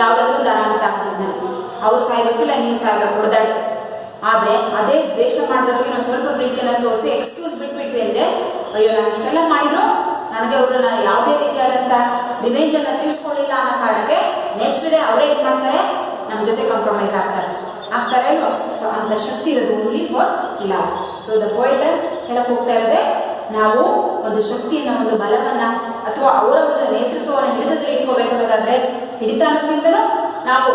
ಯಾವುದಾದ್ರೂ ಒಂದು ಅನಾಹುತ ಆಗ್ತದೆ ನನಗೆ, ಅವ್ರು ಸಾಯ್ಬೇಕು ಇಲ್ಲ ನೀವು ಸಾಯ್ಬೇಕು ಹೊಡೆದಾಡಿ. ಆದರೆ ಅದೇ ದ್ವೇಷ ಮಾಡಿದವ್ರಿಗೆ ನಾವು ಸ್ವಲ್ಪ ಪ್ರೀತಿಯನ್ನು ತೋರಿಸಿ ಎಕ್ಸ್ಕ್ಯೂಸ್ ಬಿಟ್ಬಿಟ್ವಿ ಅಂದರೆ, ಅಯ್ಯೋ ನಾನು ಇಷ್ಟೆಲ್ಲ ಮಾಡಿದ್ರು ನನಗೆ ಅವರು ನಾನು ಯಾವುದೇ ರೀತಿಯಾದಂಥ ರಿವೆಂಜನ್ನು ತೀರಿಸ್ಕೊಳ್ಳಿಲ್ಲ ಅನ್ನೋ ಕಾರಣಕ್ಕೆ ನೆಕ್ಸ್ಟ್ ಡೇ ಅವರೇ ಏನು ಮಾಡ್ತಾರೆ, ನಮ್ಮ ಜೊತೆ ಕಾಂಪ್ರಮೈಸ್ ಆಗ್ತಾರೆ ಅಲ್ವಾ. ಸೊ ಅಂತ ಶಕ್ತಿ ಇರೋದು only for love. So the poet ಹೇಳಕ್ ಹೋಗ್ತಾ ಇರೋದೆ, ನಾವು ಒಂದು ಶಕ್ತಿಯನ್ನ, ಒಂದು ಬಲವನ್ನ ಅಥವಾ ಅವರ ಒಂದು ನೇತೃತ್ವವನ್ನು ಹಿಡಿತದಲ್ಲಿ ಇಟ್ಕೋಬೇಕನ್ನೋದಾದ್ರೆ, ಹಿಡಿತ ಅನ್ನೋದ್ಕಿಂತಲೂ ನಾವು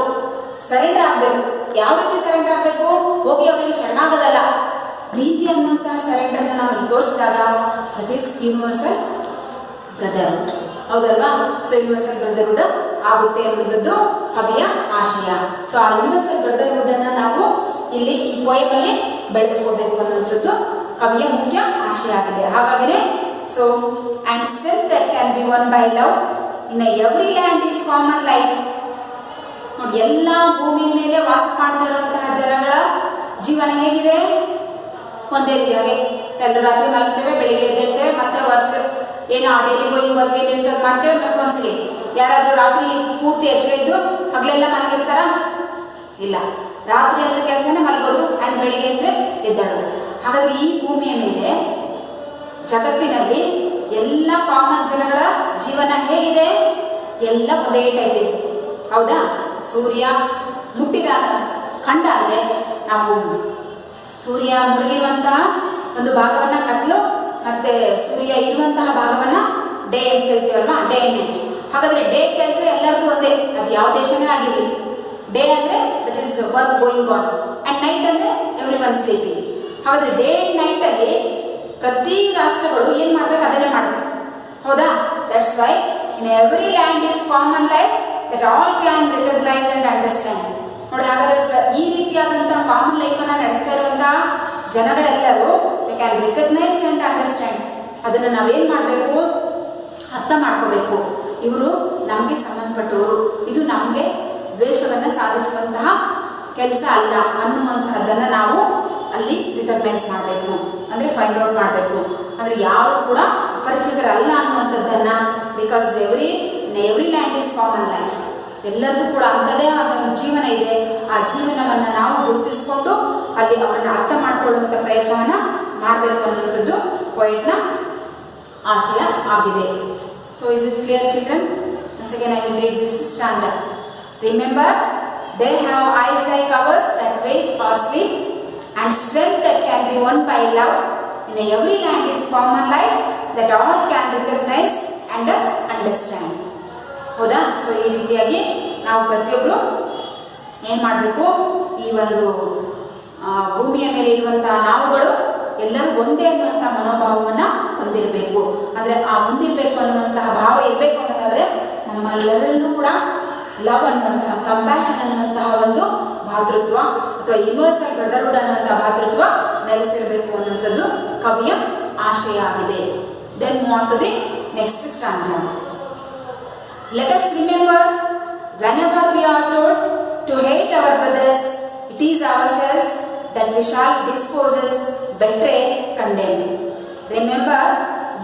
ಸರೆಂಡರ್ ಆಗ್ಬೇಕು. ಯಾವ ರೀತಿ ಸರೆಂಡರ್ ಆಗ್ಬೇಕು? ಹೋಗಿ ಅವರಿಗೆ ಶರಣಾಗೋದಲ್ಲ, ಪ್ರೀತಿ ಅನ್ನುವಂತಹ ಸರೆಂಡರ್ನ ನಾವು ತೋರಿಸಿದಾಗ ದಟ್ ಈಸ್ ಯೂನಿವರ್ಸಲ್ ಬ್ರದರ್ಹುಡ್. ಹೌದಲ್ವಾ? ಸೊ ಯೂನಿವರ್ಸಲ್ ಬ್ರದರ್ಹುಡ್ ಆಗುತ್ತೆ ಅನ್ನೋದು ಕವಿಯ ಆಶಯ. ಸೊ ಆ ಯೂನಿವರ್ಸಲ್ ಬ್ರದರ್ಹುಡ್ ಅನ್ನ ನಾವು ಇಲ್ಲಿ ಈ ಪೋಯಮ್ ಅಲ್ಲಿ ಬೆಳೆಸ್ಕೋಬೇಕು ಅನ್ನೋದು ಕವಿಯ ಮುಖ್ಯ ಆಶಯ ಆಗಿದೆ. ಹಾಗಾಗಿನೇ so and strength that can be won by love in every land is common life. ನೋಡಿ, ಎಲ್ಲ ಭೂಮಿ ಮೇಲೆ ವಾಸ ಮಾಡ್ತಾ ಇರುವಂತಹ ಜನಗಳ ಜೀವನ ಹೇಗಿದೆ? ಒಂದೇ ರೀತಿಯಾಗಿ ಎಲ್ಲರೂ ರಾತ್ರಿ ಮಲಗ್ತೇವೆ, ಬೆಳಿಗ್ಗೆ ಎದ್ದೇಳ್ತೇವೆ, ಮತ್ತೆ ವರ್ಕ್ ಏನೋ ಡೈಲಿ ಗೋಯಿಂಗ್ ವರ್ಕ್ ಏನಿರ್ತದೆ ಮಾಡ್ತೇವೆ. ಮತ್ತೆ ಒಂದ್ಸಲಿ ಯಾರಾದ್ರೂ ರಾತ್ರಿ ಪೂರ್ತಿ ಎಚ್ಚರ ಇದ್ದು ಹಗಲೆಲ್ಲ ಮಲಗಿರ್ತಾರ? ಇಲ್ಲ. ರಾತ್ರಿ ಅಂದ್ರೆ ಕೆಲಸನೇ ಮಲಗೋದು, ಅಂಡ್ ಬೆಳಿಗ್ಗೆ ಅಂದ್ರೆ ಎದ್ದೇಳೋದು. ಹಾಗಾದ್ರೆ ಈ ಭೂಮಿಯ ಮೇಲೆ ಜಗತ್ತಿನಲ್ಲಿ ಎಲ್ಲ ಕಾಮನ್ ಜನಗಳ ಜೀವನ ಹೇಗಿದೆ? ಎಲ್ಲ ಒಂದೇ ಟೈಪ್ ಇದೆ. ಹೌದಾ? ಸೂರ್ಯ ಮುಟ್ಟಿದ ಖಂಡ ಅಂದ್ರೆ ನಾವು ಸೂರ್ಯ ಮುಳುಗಿರುವಂತಹ ಒಂದು ಭಾಗವನ್ನ ಕತ್ಲು, ಮತ್ತೆ ಸೂರ್ಯ ಇರುವಂತಹ ಭಾಗವನ್ನ ಡೇ ಅಂತ ಕರಿತೀವಲ್ವಾ, ಡೇ ಅಂಡ್ ನೈಟ್. ಹಾಗಾದ್ರೆ ಡೇ ಕೆಲಸ ಎಲ್ಲರಿಗೂ ಒಂದೇ, ಅದು ಯಾವ ದೇಶನೇ ಆಗಿರಲಿ. ಡೇ ಅಂದ್ರೆ that is work going on, and night ಅಂದ್ರೆ ಎವ್ರಿ ಒನ್ ಸ್ಲೀಪಿಂಗ್. ಹಾಗಾದ್ರೆ ಡೇ ಅಂಡ್ ನೈಟ್ ಅಲ್ಲಿ ಪ್ರತಿ ರಾಷ್ಟ್ರಗಳು ಏನ್ ಮಾಡ್ಬೇಕು ಅದನ್ನೇ ಮಾಡ್ಬೇಕು. ಹೌದಾ? That's why in every land is common life that all can recognise and understand. ನೋಡಿ, ಹಾಗಾದ್ರೆ ಈ ರೀತಿಯಾದಂತಹ ಕಾಮನ್ ಲೈಫ್ ಅನ್ನ ನಡೆಸ್ತಾ ಇರುವಂತಹ ಜನಗಳೆಲ್ಲರೂ we can recognise and understand. ಅದನ್ನ ನಾವೇನ್ ಮಾಡ್ಬೇಕು? ಅರ್ಥ ಮಾಡ್ಕೋಬೇಕು. ಇವರು ನಮ್ಗೆ ಸಂಬಂಧಪಟ್ಟವರು, ಇದು ನಮ್ಗೆ ದ್ವೇಷವನ್ನ ಸಾಧಿಸುವಂತಹ ಕೆಲಸ ಅಲ್ಲ ಅನ್ನುವಂತಹದ್ದನ್ನ ನಾವು ಅಲ್ಲಿ ರಿಕಗ್ನೈಸ್ ಮಾಡಬೇಕು, ಅಂದ್ರೆ ಫೈಂಡ್ ಔಟ್ ಮಾಡಬೇಕು. ಅಂದ್ರೆ ಯಾರು ಕೂಡ ಅಪರಿಚಿತರಲ್ಲ ಅನ್ನುವಂಥದ್ದನ್ನ, because every land is common life. ಎಲ್ಲರಿಗೂ ಕೂಡ ಅಂತದೇ ಒಂದು ಜೀವನ ಇದೆ. ಆ ಜೀವನವನ್ನ ನಾವು ಗುರುತಿಸಿಕೊಂಡು ಅಲ್ಲಿ ಅವರನ್ನ ಅರ್ಥ ಮಾಡ್ಕೊಳ್ಳುವಂತ ಪ್ರಯತ್ನವನ್ನ ಮಾಡಬೇಕು ಅನ್ನುವಂಥದ್ದು ಪೋಯೆಟ್ನ ಆಶಯ ಆಗಿದೆ. So is it clear children? Once again I will read this stanza. Remember, they have eyes like ours that wake or sleep, and strength that can be won by love. In every land is common life that all can recognize and understand. ಹೌದಾ? So ಈ ರೀತಿಯಾಗಿ ನಾವು ಪ್ರತಿಯೊಬ್ಬರು ಏನ್ ಮಾಡಬೇಕು? ಈ ಒಂದು ಭೂಮಿಯ ಮೇಲೆ ಇರುವಂತಹ ನಾವುಗಳು ಎಲ್ಲರೂ ಒಂದೇ ಅನ್ನುವಂತಹ ಮನೋಭಾವವನ್ನ ಹೊಂದಿರಬೇಕು. ಅಂದ್ರೆ ಆ ಹೊಂದಿರಬೇಕು ಅನ್ನುವಂತಹ ಭಾವ ಇರಬೇಕು ಅನ್ನೋದಾದ್ರೆ ನಮ್ಮೆಲ್ಲರಲ್ಲೂ ಕೂಡ ಲವ್ ಅನ್ನುವಂತಹ, ಕಂಪ್ಯಾಷನ್ ಅನ್ನುವಂತಹ ಒಂದು ಭಾತೃತ್ವ ಅಥವಾ ಯೂನಿವರ್ಸಲ್ ಬ್ರದರ್ಹುಡ್ ಅನ್ನುವಂತಹ ಭಾತೃತ್ವ ನೆಲೆಸಿರಬೇಕು ಅನ್ನುವಂಥದ್ದು ಕವಿಯ ಆಶಯ ಆಗಿದೆ. Then move on to the next stanza. Let us remember, whenever we are told to hate our brothers, it is ourselves that we shall dispose, betray, condemn. Remember,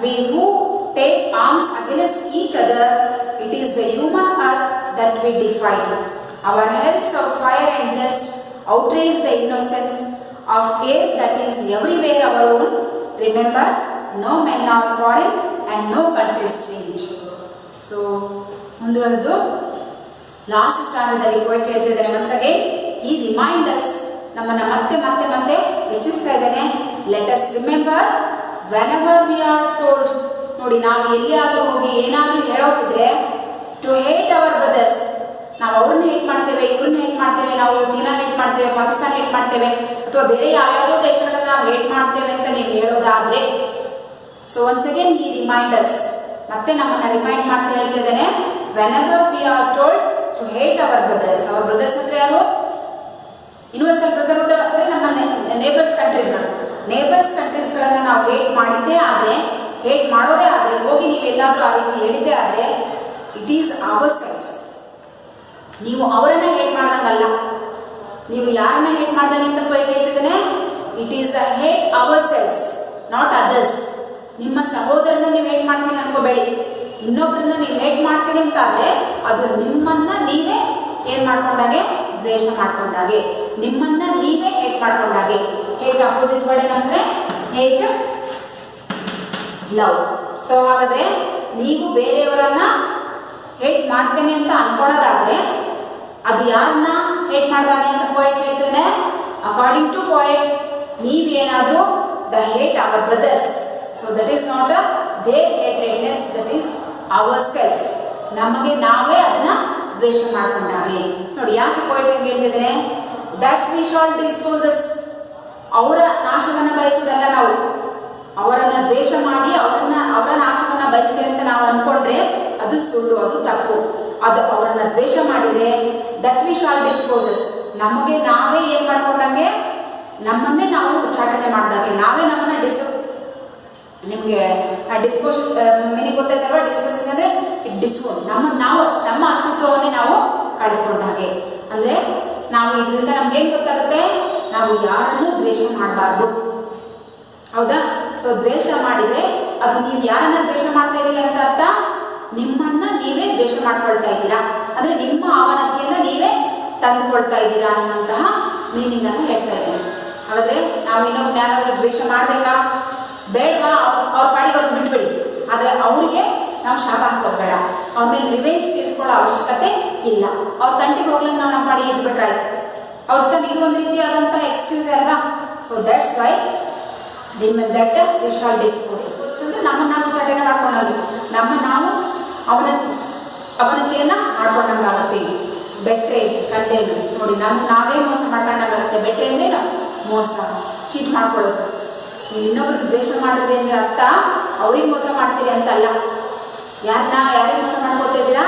we who take arms against each other, it is the human earth that we defy. Our hells of fire and dust outrage the innocence of air that is everywhere our own. Remember, no men are foreign and no country strange. So, ಮುಂದುವರೆದು last ಸ್ಟಾಂಡದಲ್ಲಿ poet ಹೇಳ್ತಿದ್ದಾನೆ, once again ಈ reminders ನಮ್ಮನ್ನ ಮತ್ತೆ ಮತ್ತೆ ಮತ್ತೆ ಹೆಚ್ಚಿಸ್ತಾ ಇದ್ದಾನೆ. Let us remember whenever we are told. ನೋಡಿ, ನಾವು ಎಲ್ಲಿಯಾದ್ರೂ ಹೋಗಿ ಏನಾದ್ರೂ ಹೇಳೋದಿದ್ರೆ ಟು ಹೇಟ್ ಅವರ್ ಬ್ರದರ್ಸ್, ನಾವು ಅವ್ರನ್ನ ಹೇಟ್ ಮಾಡ್ತೇವೆ, ಇವ್ರನ್ನ ಹೇಟ್ ಮಾಡ್ತೇವೆ, ನಾವು ಚೀನಾ ಹೇಟ್ ಮಾಡ್ತೇವೆ, ಪಾಕಿಸ್ತಾನ ಹೇಟ್ ಮಾಡ್ತೇವೆ, ಅಥವಾ ಬೇರೆ ಯಾವ್ಯಾವುದೋ ದೇಶಗಳನ್ನ ನಾವು ಹೇಟ್ ಮಾಡ್ತೇವೆ ಅಂತ ನೀವು ಹೇಳೋದಾದ್ರೆ, ಸೊ ಒನ್ಸ್ ಅಗೇನ್ ಈ ರಿಮೈಂಡರ್ಸ್ ಮತ್ತೆ ನಮ್ಮನ್ನ ರಿಮೈಂಡ್ ಮಾಡ್ತಾ ಹೇಳ್ತಿದ್ದೇನೆ. Whenever we are told to hate our brothers. Our brothers ಅಂದ್ರೆ ಯಾರು? ಯೂನಿವರ್ಸಲ್ ಬ್ರದರ್ಹುಡ್ ಅಂದ್ರೆ ನಮ್ಮ ನೇಬರ್ಸ್ ಕಂಟ್ರೀಸ್ಗಳನ್ನ ನಾವು ಹೇಟ್ ಮಾಡಿದ್ದೇ ಆದ್ರೆ, ಹೇಟ್ ಮಾಡೋದೇ ಆದ್ರೆ, ಹೋಗಿ ನೀವು ಎಲ್ಲಾದ್ರೂ ಆ ರೀತಿ ಹೇಳಿದ್ದೇ ಆದ್ರೆ, ಇಟ್ ಈಸ್ ಅವರ್ ಸೆಲ್ಫ್ಸ್. ನೀವು ಅವರನ್ನ ಹೇಟ್ ಮಾಡ್ದಂಗಲ್ಲ, ನೀವು ಯಾರನ್ನ ಹೇಟ್ ಮಾಡ್ದಂಗೆ ಅಂತ ಪೋಯೆಟ್ ಹೇಳ್ತಿದ್ದೇನೆ. It is a hate ourselves, not others. ನಿಮ್ಮ ಸಹೋದರನ ನೀವು ಹೇಟ್ ಮಾಡ್ತೀನಿ ಅನ್ಕೋಬೇಡಿ. ಇನ್ನೊಬ್ಬರನ್ನ ನೀವು ಹೇಟ್ ಮಾಡ್ತೀರಿ ಅಂತಾದ್ರೆ ಅದು ನಿಮ್ಮನ್ನ ನೀವೇ ಏನ್ ಮಾಡ್ಕೊಂಡಾಗೆ? ದ್ವೇಷ ಮಾಡ್ಕೊಂಡಾಗೆ. ನಿಮ್ಮನ್ನ ನೀವೇ ಹೇಟ್ ಮಾಡ್ಕೊಂಡಾಗೆ. ಹೇಟ್ ಅಪೋಸಿಟ್ ವರ್ಡ್ ಏನಂದ್ರೆ ಹೇಟ್ ಲವ್. ಸೊ ಹಾಗಾದ್ರೆ ನೀವು ಬೇರೆಯವರನ್ನ ಹೇಟ್ ಮಾಡ್ತೇನೆ ಅಂತ ಅನ್ಕೊಳ್ಳೋದಾದ್ರೆ ಅದು ಯಾರನ್ನ ಹೇಟ್ ಮಾಡಿದಾಗ ಅಂತ ಪೋಯೆಟ್ ಹೇಳ್ತಿದ್ದಾನೆ. ಅಕಾರ್ಡಿಂಗ್ ಟು ಪೋಯೆಟ್, ನೀವೇನಾದ್ರೂ the hate our brothers, so that is not there hatedness, that is ourself. ನಮಗೆ ನಾವೇ ಅದನ್ನ ದ್ವೇಷ ಮಾಡ್ಕೊಂಡಾಗೆ. ನೋಡಿ ಯಾಕೆ ಪೋಯೆಟ್ ಹೆಂಗೆ ಹೇಳ್ತಿದ್ದಾನೆ? ದಟ್ ವಿ ಶಾಲ್ ಡಿಸ್ಪೋಸಸ್, ಅವರ ನಾಶವನ್ನ ಬಯಸುವುದಲ್ಲ ನಾವು. ಅವರನ್ನ ದ್ವೇಷ ಮಾಡಿ ಅವರ ನಾಶವನ್ನ ಬಯಸ್ತೇವೆ ಅಂತ ನಾವು ಅನ್ಕೊಂಡ್ರೆ ಅದು ಸುಳ್ಳು, ಅದು ತಪ್ಪು. ಅದು ಅವರನ್ನ ದ್ವೇಷ ಮಾಡಿದ್ರೆ ದಟ್ ವಿ ಶಾಲ್ ಡಿಸ್ಪೋಸಸ್, ನಮಗೆ ನಾವೇ ಏನ್ ಮಾಡ್ಕೊಂಡಂಗೆ, ನಮ್ಮನ್ನೇ ನಾವು ಉಚ್ಚಾಟನೆ ಮಾಡಿದಾಗೆ, ನಾವೇ ನಮ್ಮನ್ನ ನಿಮ್ಗೆ ಡಿಸ್ಪೋಸ್ ಮೀನಿಂಗ್ ಗೊತ್ತಾಯ್ತಲ್ವಾ? ಡಿಸ್ಪೋಸಸ್ ಅಂದ್ರೆ ಡಿಸ್ಪೋಸ್, ನಮ್ಮ ಅಸ್ತಿತ್ವವನ್ನೇ ನಾವು ಕಳೆದುಕೊಂಡ ಹಾಗೆ. ಅಂದ್ರೆ ನಾವು ಇದರಿಂದ ನಮ್ಗೆ ಏನ್ ಗೊತ್ತಾಗುತ್ತೆ? ನಾವು ಯಾರನ್ನು ದ್ವೇಷ ಮಾಡಬಾರ್ದು. ಹೌದಾ? ಸೊ ದ್ವೇಷ ಮಾಡಿದ್ರೆ ಅದು ನೀವು ಯಾರನ್ನ ದ್ವೇಷ ಮಾಡ್ತಾ ಇದ್ದೀರಿ ಅಂತ ಅರ್ಥ, ನಿಮ್ಮನ್ನ ನೀವೇ ದ್ವೇಷ ಮಾಡ್ಕೊಳ್ತಾ ಇದ್ದೀರಾ, ಅಂದ್ರೆ ನಿಮ್ಮ ಅವನತಿಯನ್ನ ನೀವೇ ತಂದುಕೊಳ್ತಾ ಇದ್ದೀರಾ ಅನ್ನುವಂತಹ ಮೀನಿಂಗ್ ಅನ್ನು ಹೇಳ್ತಾ ಇದ್ದೀನಿ. ಹಾಗಾದ್ರೆ ನಾವು ಇನ್ನೊಬ್ಬ ಯಾರಾದ್ರೂ ದ್ವೇಷ ಮಾಡ್ಬೇಕಾ? ಬೇಡವಾ? ಅವ್ರ ಪಾಡಿಗೆ ಅವ್ರು ಬಿಟ್ಬಿಡಿ. ಆದ್ರೆ ಅವ್ರಿಗೆ ನಾವು ಶಾಪ ಹಾಕೋದು ಬೇಡ, ಅವ್ರ ಮೇಲೆ ರಿವೆಂಜ್ ತೀರಿಸ್ಕೊಳ್ಳೋ ಅವಶ್ಯಕತೆ ಇಲ್ಲ. ಅವ್ರ ತಂಟಿಗೆ ಹೋಗ್ಲಂಗೆ ನಾವು ನಮ್ಮ ಪಾಡಿಗೆ ಇದ್ಬಿಟ್ರಾಯ್ತು. ಅವ್ರ ತನ್ನ ಇದು ಒಂದು ರೀತಿಯಾದಂಥ ಎಕ್ಸ್ಕ್ಯೂಸ್ ಅಲ್ವಾ? So that's Y that we shawl dispose ಅಂದ್ರೆ ನಮ್ಮನ್ನು ನಾವು ಚಟನೆ ಮಾಡ್ಕೊಂಡಾಗ ನಾವು ಅವನತಿಯನ್ನ ಮಾಡ್ಕೊಂಡಂಗಾಗುತ್ತೆ. ಬೆಟ್ರೆ ಕಂಡೇನು, ನೋಡಿ ನಾವೇ ಮೋಸ ಮಾಡ್ಕೊಂಡಾಗುತ್ತೆ. ಬೆಟ್ರೆ ಅಂದ್ರೆ ಮೋಸ, ಚೀಟ್ ಮಾಡ್ಕೊಳ್ಳೋದು. ನೀವು ಇನ್ನೊಬ್ರಿಗೆ ದ್ವೇಷ ಮಾಡಿದ್ರಿ ಅಂದ್ರೆ ಅರ್ಥ ಅವ್ರಿಗೆ ಮೋಸ ಮಾಡ್ತೀರಿ ಅಂತ ಅಲ್ಲ. ಯಾರಿಗೆ ಮೋಸ ಮಾಡ್ಕೊಳ್ತಾ ಇದ್ದೀರಾ?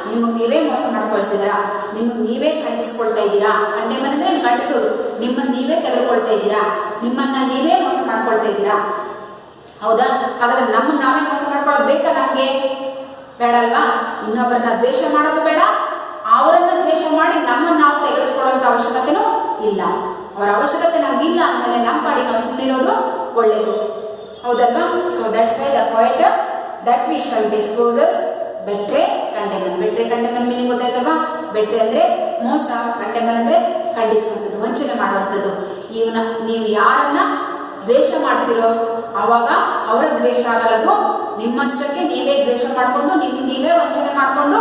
ನಿಮಗೆ ನೀವೇ ಮೋಸ ಮಾಡ್ಕೊಳ್ತಿದ್ದೀರಾ, ನಿಮಗೆ ನೀವೇ ಖಂಡಿಸ್ಕೊಳ್ತಾ ಇದ್ದೀರಾ. ಖಂಡೇಮಂದ್ರೆ ಖಂಡಿಸೋದು, ನಿಮ್ಮನ್ನು ನೀವೇ ತೆಗೆದುಕೊಳ್ತಾ ಇದ್ದೀರಾ, ನಿಮ್ಮನ್ನ ನೀವೇ ಮೋಸ ಮಾಡ್ಕೊಳ್ತಾ ಇದ್ದೀರಾ. ಹೌದಾ? ಹಾಗಾದ್ರೆ ನಮ್ಮನ್ನು ನಾವೇ ಮೋಸ ಮಾಡ್ಕೊಳ್ಳೋದು ಬೇಕಾ? ನಮ್ಗೆ ಬೇಡಲ್ವಾ? ಇನ್ನೊಬ್ಬರನ್ನ ದ್ವೇಷ ಮಾಡೋದು ಬೇಡ, ಅವರನ್ನ ದ್ವೇಷ ಮಾಡಿ ನಮ್ಮನ್ನು ನಾವು ತೆಗೆದುಕೊಳ್ಳುವಂತ ಅವಶ್ಯಕತೆನೂ ಇಲ್ಲ. ಅವರ ಅವಶ್ಯಕತೆ ನಮ್ಗಿಲ್ಲ ಅಂದಮೇಲೆ ನಮ್ಮ ಪಾಡಿ ನಾವು ಸುಮ್ಮನಿರೋದು ಒಳ್ಳೇದು. ಹೌದಲ್ವಾ? So that's why the poet that we shall dispossess betray condemn. Betray condemn meaning ಗೊತ್ತಾಯ್ತಲ್ವಾ? ಬೆಟ್ರೆ ಅಂದ್ರೆ ಮೋಸ, ಕಂಡೆಮನ್ ಅಂದ್ರೆ ಖಂಡಿಸುವಂಥದ್ದು, ವಂಚನೆ ಮಾಡುವಂಥದ್ದು. ನೀವು ಯಾರನ್ನ ದ್ವೇಷ ಮಾಡ್ತಿರೋ ಆವಾಗ ಅವರ ದ್ವೇಷ ಆಗಲ್ಲದು, ನಿಮ್ಮಷ್ಟಕ್ಕೆ ನೀವೇ ದ್ವೇಷ ಮಾಡಿಕೊಂಡು ನೀವೇ ವಂಚನೆ ಮಾಡಿಕೊಂಡು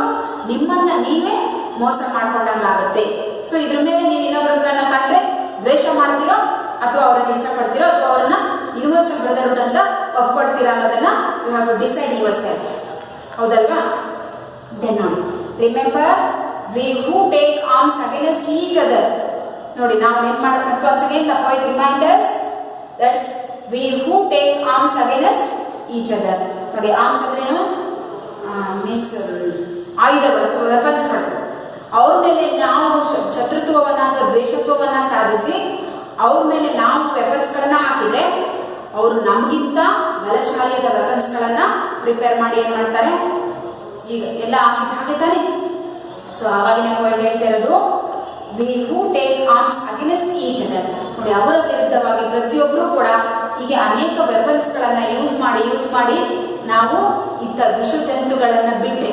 ನಿಮ್ಮನ್ನ ನೀವೇ ಮೋಸ ಮಾಡ್ಕೊಂಡಂಗಾಗುತ್ತೆ. ಸೊ ಇದ್ರ ಮೇಲೆ ನೀವು ಇನ್ನೊಬ್ಬರನ್ನ ಕಂಡ್ರೆ ದ್ವೇಷ ಮಾಡ್ತಿರೋ ಅಥವಾ ಅವರನ್ನ ಇಷ್ಟಪಡ್ತಿರೋ ಅಥವಾ ಅವರನ್ನ ಯೂನಿವರ್ಸಲ್ ಬ್ರದರ್ಹುಡ್ ಅಂತ ಒಪ್ಕೊಳ್ತೀರಾ ಅನ್ನೋದನ್ನ you have to decide yourself. ಹೌದಲ್ವಾ? ದೆನ್ ನೋಡಿ, remember we who take arms against each other. ನೋಡಿ ನಾವು ಏನ್ ಮಾಡೋದು ಮತ್ತು once again the poet reminds us that we who take arms against each other. ನೋಡಿ ಆರ್ಮ್ಸ್ ಅಂದ್ರೇನು? ಮೀನ್ಸ್ ಆಯುಧಗಳು, ವೆಪನ್ಸ್ಗಳು. ಅವ್ರ ಮೇಲೆ ನಾವು ಶತ್ರುತ್ವವನ್ನ ಅಥವಾ ದ್ವೇಷತ್ವವನ್ನ ಸಾಧಿಸಿ ಅವ್ರ ಮೇಲೆ ನಾವು ವೆಪನ್ಸ್ಗಳನ್ನ ಹಾಕಿದ್ರೆ ಅವರು ನಮಗಿಂತ ಬಲಶಾಲಿಯಾದ ವೆಪನ್ಸ್ಗಳನ್ನ ಪ್ರಿಪೇರ್ ಮಾಡಿ ಏನ್ ಮಾಡ್ತಾರೆ? ಈಗ ಎಲ್ಲ ಹಾಗೆ ತಾನೆ. ಸೊ ಹಾಗಾಗಿ ನಾವು ಹೇಳ್ತಾ ಇರೋದು we who take arms against each other. ನೋಡಿ ಅವರ ವಿರುದ್ಧವಾಗಿ ಪ್ರತಿಯೊಬ್ಬರು ಕೂಡ ಹೀಗೆ ಅನೇಕ ವೆಪನ್ಸ್ಗಳನ್ನ ಯೂಸ್ ಮಾಡಿ ನಾವು ಇಂಥ ವಿಷ ಜಂತುಗಳನ್ನ ಬಿಟ್ಟೆ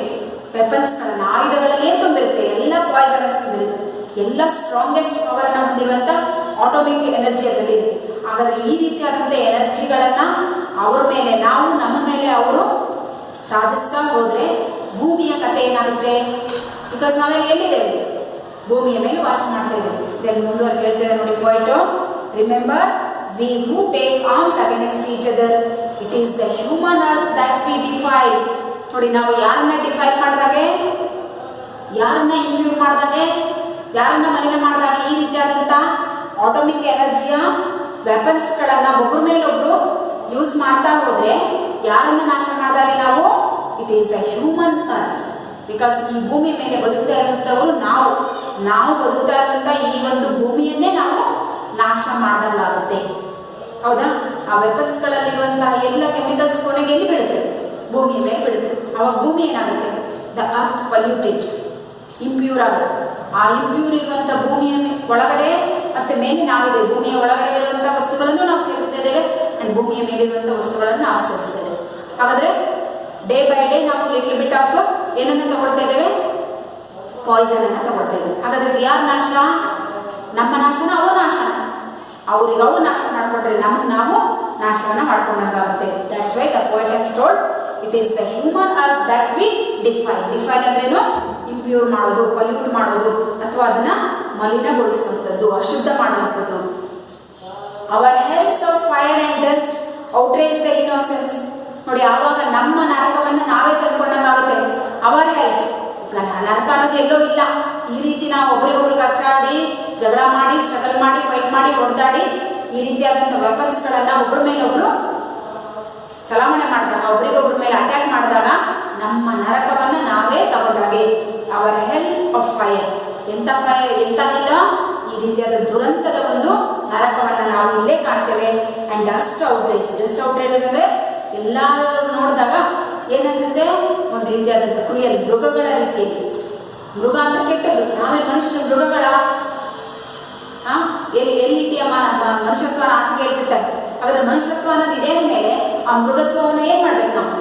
ವೆಪನ್ಸ್ಗಳನ್ನ, ಆಯುಧಗಳಲ್ಲಿ ಏನ್ ತುಂಬಿರುತ್ತೆ? ಎಲ್ಲ ಪಾಯ್ಸನಸ್ ತುಂಬಿರುತ್ತೆ, ಎಲ್ಲ ಸ್ಟ್ರಾಂಗೆಸ್ಟ್ ಪವರ್ ಅನ್ನ ಹೊಂದಿರುವಂತ ಆಟೋಮಿಕ್ ಎನರ್ಜಿ ಅದರಲ್ಲಿ ಇದೆ. ಹಾಗಾದ್ರೆ ಈ ರೀತಿಯಾದಂಥ ಎನರ್ಜಿಗಳನ್ನ ಅವ್ರ ಮೇಲೆ ನಾವು, ನಮ್ಮ ಮೇಲೆ ಅವರು ಸಾಧಿಸ್ತಾ ಹೋದ್ರೆ ಭೂಮಿಯ ಕಥೆ ಏನಾಗುತ್ತೆ? ಬಿಕಾಸ್ ನಾವೆಲ್ಲ ಎಲ್ಲಿದ್ದೇವೆ? ಭೂಮಿಯ ಮೇಲೆ ವಾಸ ಮಾಡ್ತಾ ಇದ್ದೇವೆ. ಇದನ್ನು ಮುಂದುವರೆದು ಹೇಳ್ತಿದ್ದಾರೆ ನೋಡಿ poet. Remember we who take arms against each other, it is the human earth that V ಡಿಫೈಲ್. ನೋಡಿ ನಾವು ಯಾರನ್ನ ಡಿಫೈಲ್ ಮಾಡಿದಾಗೆ, ಯಾರನ್ನ ಇಂಪ್ಯೂರ್ ಮಾಡಿದಾಗೆ, ಯಾರನ್ನ ಮಲಿನ ಮಾಡಿದಾಗೆ ಈ ರೀತಿಯಾದಂಥ ಆಟೋಮಿಕ್ ಎನರ್ಜಿಯ ವೆಪನ್ಸ್ಗಳನ್ನ ಒಬ್ಬರ ಮೇಲೊಬ್ರು ಯೂಸ್ ಮಾಡ್ತಾ ಹೋದ್ರೆ ಯಾರನ್ನ ನಾಶ ಮಾಡಿದಾಗೆ ನಾವು? It is the human earth. Because ಈ ಭೂಮಿ ಮೇಲೆ ಬದುಕ್ತಾ ಇರುವಂಥವ್ರು ನಾವು ಬದುಕ್ತಾ ಇರುವಂಥ ಈ ಒಂದು ಭೂಮಿಯನ್ನೇ ನಾವು ನಾಶ ಮಾಡ್ದಂಗಾಗುತ್ತೆ. ಹೌದಾ? ಆ ವೆಪನ್ಸ್ಗಳಲ್ಲಿರುವಂತಹ ಎಲ್ಲ ಕೆಮಿಕಲ್ಸ್ ಕೊನೆಗೆ ಎಲ್ಲಿ ಬೀಳುತ್ತೆ? ಭೂಮಿಯ ಮೇಲೆ ಬೀಳುತ್ತೆ. ಅವಾಗ ಭೂಮಿ ಏನಾಗುತ್ತೆ? ದ ಅರ್ತ್ ಪಲ್ಯೂಟೆಡ್, ಇಂಪ್ಯೂರ್ ಆಗುತ್ತೆ. ಆ ಇಂಪ್ಯೂರ್ ಇರುವಂಥ ಭೂಮಿಯ ಒಳಗಡೆ ಮತ್ತೆ ಮೇಲೆ ನಾವಿದೆ. ಭೂಮಿಯ ಒಳಗಡೆ ಇರುವಂಥ ವಸ್ತುಗಳನ್ನು ನಾವು ಸೇವಿಸ್ತಾ ಇದ್ದೇವೆ ಅಂಡ್ ಭೂಮಿಯ ಮೇಲಿರುವಂಥ ವಸ್ತುಗಳನ್ನು ನಾವು ಸೇವಿಸ್ತಾ ಇದ್ದೇವೆ. ಹಾಗಾದ್ರೆ ಡೇ ಬೈ ಡೇ ನಾವು ಲಿಟ್ಲ್ ಬಿಟ್ ಆಫ್ ಏನನ್ನ ತಗೊಳ್ತಾ ಇದ್ದೇವೆ? ಪಾಯ್ಸನ್ ಅನ್ನ ತಗೊಳ್ತಾ ಇದ್ದಾರೆ. ಹಾಗಾದ್ರೆ ಯಾರ ನಾಶ? ನಮ್ಮ ನಾಶನ ಅವ್ರ ನಾಶನ? ಅವ್ರಿಗೆ ಅವ್ರು ನಾಶ ಮಾಡ್ಕೊಂಡ್ರೆ ನಾವು ನಾಶವನ್ನ ಮಾಡ್ಕೊಂಡಂಗಾಗುತ್ತೆ. That's why the poet has told it is the human earth that we define. Define ಅಂದ್ರೇನು? ಇಂಪ್ಯೂರ್ ಮಾಡೋದು, ಪೊಲ್ಯೂಟ್ ಮಾಡೋದು, ಅಥವಾ ಅದನ್ನ ಮಲಿನಗೊಳಿಸುವಂಥದ್ದು, ಅಶುದ್ಧ ಮಾಡುವಂಥದ್ದು. Our hells of fire and dust outrage the innocence. ನೋಡಿ, ಆವಾಗ ನಮ್ಮ ನರಕವನ್ನ ನಾವೇ ತಂದ್ಕೊಂಡಂಗಾಗುತ್ತೆ. ಅವರ್ ಹೆಲ್ಸ್, ನರಕ ಅನ್ನೋದು ಎಲ್ಲೋ ಇಲ್ಲ. ಈ ರೀತಿ ನಾವು ಒಬ್ರಿಗೊಬ್ರು ಕಚ್ಚಾಡಿ, ಜಗಳ ಮಾಡಿ, ಸ್ಟ್ರಗಲ್ ಮಾಡಿ, ಫೈಟ್ ಮಾಡಿ, ಹೊಡೆದಾಡಿ, ಈ ರೀತಿಯಾದಂಥ ವೆಪನ್ಸ್ಗಳನ್ನ ಒಬ್ಬರ ಮೇಲೆ ಒಬ್ರು ಚಲಾವಣೆ ಮಾಡಿದಾಗ, ಒಬ್ರಿಗೊಬ್ರ ಮೇಲೆ ಅಟ್ಯಾಕ್ ಮಾಡಿದಾಗ ನಮ್ಮ ನರಕವನ್ನ ನಾವೇ ತಗೊಂಡಾಗೆ. ಅವರ್ ಹೆಲ್ ಆಫ್ ಫೈರ್, ಎಂತ ಫೈರ್, ಎಂತ ಇಲ್ಲ, ಈ ರೀತಿಯಾದ ದುರಂತದ ಒಂದು ನರಕವನ್ನ ನಾವು ಇಲ್ಲೇ ಕಾಣ್ತೇವೆ. And dust outrage. ಡಸ್ಟ್ ಔಟ್ರೇಜಸ್ ಅಂದ್ರೆ ಎಲ್ಲರೂ ನೋಡಿದಾಗ ಏನನ್ಸುತ್ತೆ? ಒಂದು ರೀತಿಯಾದಂಥ ಕ್ರೂಯಲ್, ಮೃಗಗಳ ರೀತಿಯಲ್ಲಿ. ಮೃಗ ಅಂತ ಕೆಟ್ಟದ್ದು, ನಾವೇ ಮನುಷ್ಯ ಮೃಗಗಳ ಎಲ್ಲಿಟ್ಟಿಯ ಮನುಷ್ಯತ್ವ ಅಂತ ಕೇಳ್ತಿರ್ತಾರೆ. ಹಾಗಾದ್ರೆ ಮನುಷ್ಯತ್ವ ಅನ್ನೋದು ಇದೇ ಮೇಲೆ ಆ ಮೃಗತ್ವವನ್ನು ಏನ್ ಮಾಡ್ಬೇಕು? ನಾವು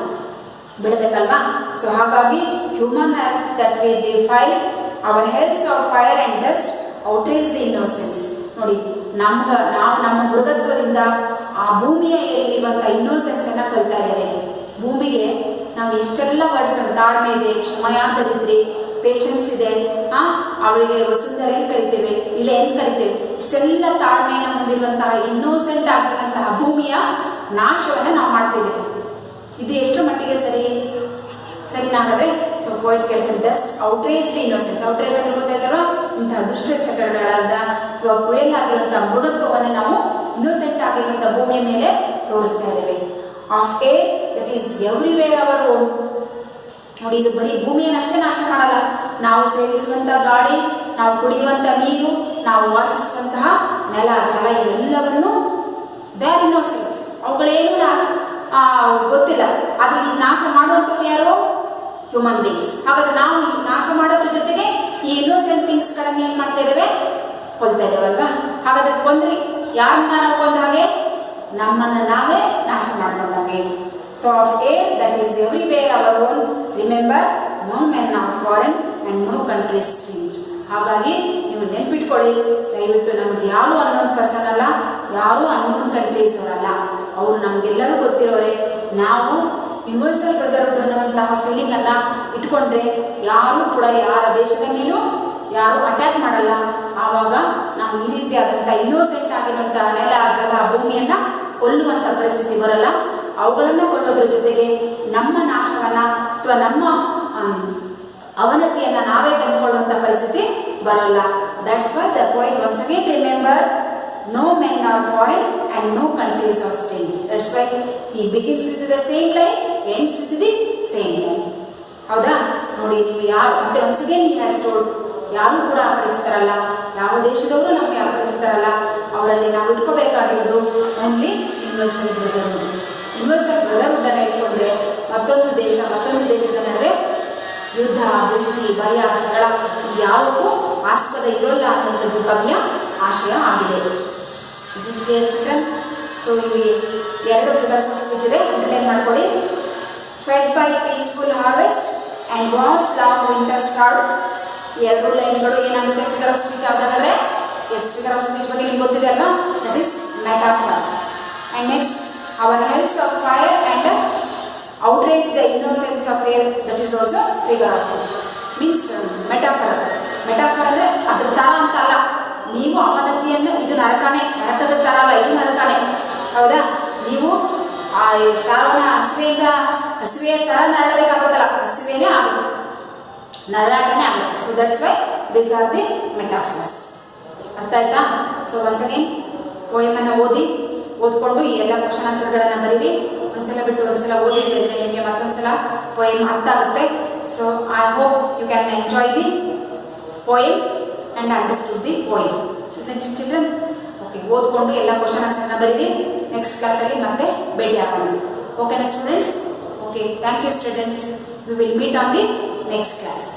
ಬಿಡಬೇಕಲ್ವಾ? ಸೊ ಹಾಗಾಗಿ human act that we define our hells of fire and dust outrage the innocence. ನೋಡಿ, ನಾವು ನಮ್ಮ ಮೃಗತ್ವದಿಂದ ಆ ಭೂಮಿಯ ಇರುವಂತ ಇನ್ನೋಸೆನ್ಸ್ ಅನ್ನ ಕಲಿತಾ ಇದ್ದೇವೆ. ಭೂಮಿಗೆ ನಾವು ಎಷ್ಟೆಲ್ಲ ವರ್ಡ್ಸ್, ತಾಳ್ಮೆ ಇದೆ, ಕ್ಷಮಯಾಂತರಿದ್ರಿ, ಪೇಷನ್ಸ್ ಇದೆ, ಅವಳಿಗೆ ವಸುಂಧರೆ ಏನ್ ಕರಿತೇವೆ, ಇಳೆ ಏನ್ ಕರಿತೇವೆ, ಇಷ್ಟೆಲ್ಲ ತಾಳ್ಮೆಯನ್ನು ಹೊಂದಿರುವಂತಹ ಇನ್ನೋಸೆಂಟ್ ಆಗಿರುವಂತಹ ಭೂಮಿಯ ನಾಶವನ್ನ ನಾವು ಮಾಡ್ತಿದ್ದೇವೆ. ಇದು ಎಷ್ಟು ಮಟ್ಟಿಗೆ ಸರಿನಾಗಾದ್ರೆ? ಸೊ ಪೋಯಿಟ್ ಕೇಳ್ತಾರೆ, dust outrage the innocence. Outrage ಅಂದ್ರೆ ಗೊತ್ತಾಯ್ತಲ್ವಾ? ಇಂತಹ ದುಷ್ಟ ಚಟಗಳಾದ ಅಥವಾ ಕ್ರೂಯಲ್ ಆಗಿರುವಂತಹ ಮೃಗತ್ವವನ್ನು ನಾವು ಇನ್ನೋಸೆಂಟ್ ಆಗಿರುವಂತಹ ಭೂಮಿಯ ಮೇಲೆ ತೋರಿಸ್ತಾ ಇದ್ದೇವೆ. Of air that is everywhere our own. ನೋಡಿ, ಇದು ಬರೀ ಭೂಮಿಯನ್ನಷ್ಟೇ ನಾಶ ಮಾಡಲ್ಲ. ನಾವು ಸೇವಿಸುವಂತಹ ಗಾಳಿ, ನಾವು ಕುಡಿಯುವಂತ ನೀರು, ನಾವು ವಾಸಿಸುವಂತಹ ನೆಲ, ಜಲ, ಇವೆಲ್ಲವನ್ನು ದೇ ಆರ್ ಇನ್ನೋಸೆಂಟ್. ಅವುಗಳೇನು ನಾಶ ಗೊತ್ತಿಲ್ಲ, ಆದ್ರೆ ಈ ನಾಶ ಮಾಡುವಂಥವ್ರು ಯಾರು? Human beings. ಹಾಗಾದ್ರೆ ನಾವು ಈ ನಾಶ ಮಾಡೋದ್ರ ಜೊತೆಗೆ ಈ ಇನ್ನೋಸೆಂಟ್ ಥಿಂಗ್ಸ್ ಗಳನ್ನ ಏನ್ ಮಾಡ್ತಾ ಇದ್ದೇವೆ? ಕೊಲ್ತಾ ಇದ್ದೇವಲ್ವಾ? ಹಾಗಾದ್ರೆ ಕೊಂದ್ರಿ ಯಾರನ್ನ ನಾವು ಕೊಂದ ಹಾಗೆ? ನಮ್ಮನ್ನ ನಾವೇ ನಾಶ ಮಾಡ್ಕೊಂಡಾಗೆ. So of air that is everywhere our own, remember no men are foreign and no country strange. ಹಾಗಾಗಿ ನೀವು ನೆನ್ಪಿಟ್ಕೊಳ್ಳಿ, ದಯವಿಟ್ಟು ನಮ್ಗೆ ಯಾರು ಅನ್ನೋನ್ ಪರ್ಸನ್ ಅಲ್ಲ, ಯಾರು ಅನ್ನೋನ್ ಕಂಟ್ರೀಸ್ ಅವರಲ್ಲ, ಅವರು ನಮ್ಗೆಲ್ಲರೂ ಗೊತ್ತಿರೋರೆ. ನಾವು ಯೂನಿವರ್ಸಲ್ ಬ್ರದರ್ಹುಡ್ ಅನ್ನುವಂತಹ ಫೀಲಿಂಗ್ ಅನ್ನ ಇಟ್ಕೊಂಡ್ರೆ ಯಾರು ಕೂಡ ಯಾರ ದೇಶದ ಮೇಲೂ ಯಾರು ಅಟ್ಯಾಕ್ ಮಾಡಲ್ಲ. ಆವಾಗ ನಾವು ಈ ರೀತಿಯಾದಂತಹ ಇನ್ನೋಸೆಂಟ್ ಆಗಿರುವಂತಹ ನೆಲ, ಜಲ, ಭೂಮಿಯನ್ನ ಕೊಲ್ಲುವಂತ ಪರಿಸ್ಥಿತಿ ಬರಲ್ಲ. ಅವುಗಳನ್ನ ಕೊಲ್ಲೋದ್ರ ಜೊತೆಗೆ ನಮ್ಮ ನಾಶವನ್ನ ಅಥವಾ ನಮ್ಮ ಅವನತಿಯನ್ನ ನಾವೇ ತಂದುಕೊಳ್ಳುವಂತ ಪರಿಸ್ಥಿತಿ ಬರಲ್ಲ. That's why the poet once again remember no men are foreign and no countries are strange. That's why he begins with the same line, ends with the same line. ಹೌದಾ? ನೋಡಿ, ನೀವು ಯಾರು ಮತ್ತೆ once again he has told, ಯಾರು ಕೂಡ ಅಪರಿಚಿತರಲ್ಲ, ಯಾವ ದೇಶದವರು ನಮಗೆ ಅಪರಿಚಿತರಲ್ಲ. ಅವರಲ್ಲಿ ನಾವು ಇಟ್ಕೋಬೇಕಾಗಿರೋದು only universal brotherhood. Universal brotherhood ಅನ್ನ ಇಟ್ಕೊಂಡ್ರೆ ಮತ್ತೊಂದು ದೇಶದ ನಡುವೆ ಯುದ್ಧ, ಭೀತಿ, ಭಯ, ಜಗಳ ಯಾವುದಕ್ಕೂ ಆಸ್ಪದ ಇರೋಲ್ಲ ಅನ್ನುವಂಥದ್ದು ಕವಿಯ ಆಶಯ ಆಗಿದೆ. ಚಿಲ್ಡ್ರನ್, ಸೊ ಇಲ್ಲಿ ಎರಡು ಫಿಗರ್ಸ್ ಇದೆ, ಅಂಡರ್ಲೈನ್ ಮಾಡ್ಕೊಳ್ಳಿ. Fed by peaceful harvest and wars long winter start. ಎರಡು ಲೈನ್ಗಳು ಏನಾಗುತ್ತೆ ಫಿಗರ್ ಆಫ್ ಸ್ಪೀಚ್ ಆದಾಗಂದ್ರೆ? ಎಸ್, ಫಿಗರ್ ಆಫ್ ಸ್ಪೀಚ್ ಬಗ್ಗೆ ನಿಮ್ಗೆ ಗೊತ್ತಿದೆ ಅಲ್ವಾ? That is metaphor. And next our hells of fire and outrage the innocence of air, that is also figure of speech. Means metaphor. Metaphor ಅಂದ್ರೆ ಅದ್ರ ತರ ಅಂತ ಅಲ್ಲ. ನೀವು ಅವನತಿಯನ್ನು, ಇದು ನರಕನೇ, ನರಕದ ತರ ಅಲ್ಲ, ಇದು ನರಕನೇ. ಹೌದಾ? ನೀವು ಆ ಸ್ಟಾರ್ನ ಹಸಿವೆಯ ತರ ನರಳಬೇಕಾಗುತ್ತಲ್ಲ, ಹಸಿವೆನೇ ಆಗುತ್ತೆ, ನರಳಾಟನೇ ಆಗುತ್ತೆ. So that's Y these are the metaphors. ಅರ್ಥ ಆಯ್ತಾ? ಸೊ ಒನ್ಸ್ ಅಗೇನ್ ಪೋಯಮ್ ಅನ್ನು ಓದ್ಕೊಂಡು ಈ ಎಲ್ಲ ಕ್ವಶನ್ ಆನ್ಸರ್ಗಳನ್ನ ಬರೀರಿ. ಒಂದ್ಸಲ ಬಿಟ್ಟು ಒಂದ್ಸಲ ಓದಿದ್ರೆ ನಿಮಗೆ ಮತ್ತೊಂದ್ಸಲ ಪೋಯಮ್ ಅರ್ಥ ಆಗುತ್ತೆ. So I hope you can enjoy the poem and understood the poem. isn't it children? Okay, ಓದ್ಕೊಂಡು ಎಲ್ಲ ಕ್ವಶನ್ ಆನ್ಸರ್ನ ಬರೀರಿ. ನೆಕ್ಸ್ಟ್ ಕ್ಲಾಸಲ್ಲಿ ಮತ್ತೆ ಭೇಟಿ ಆಗೋಣ. ಓಕೆನಾ students? Okay, thank you students. We will meet on the next class.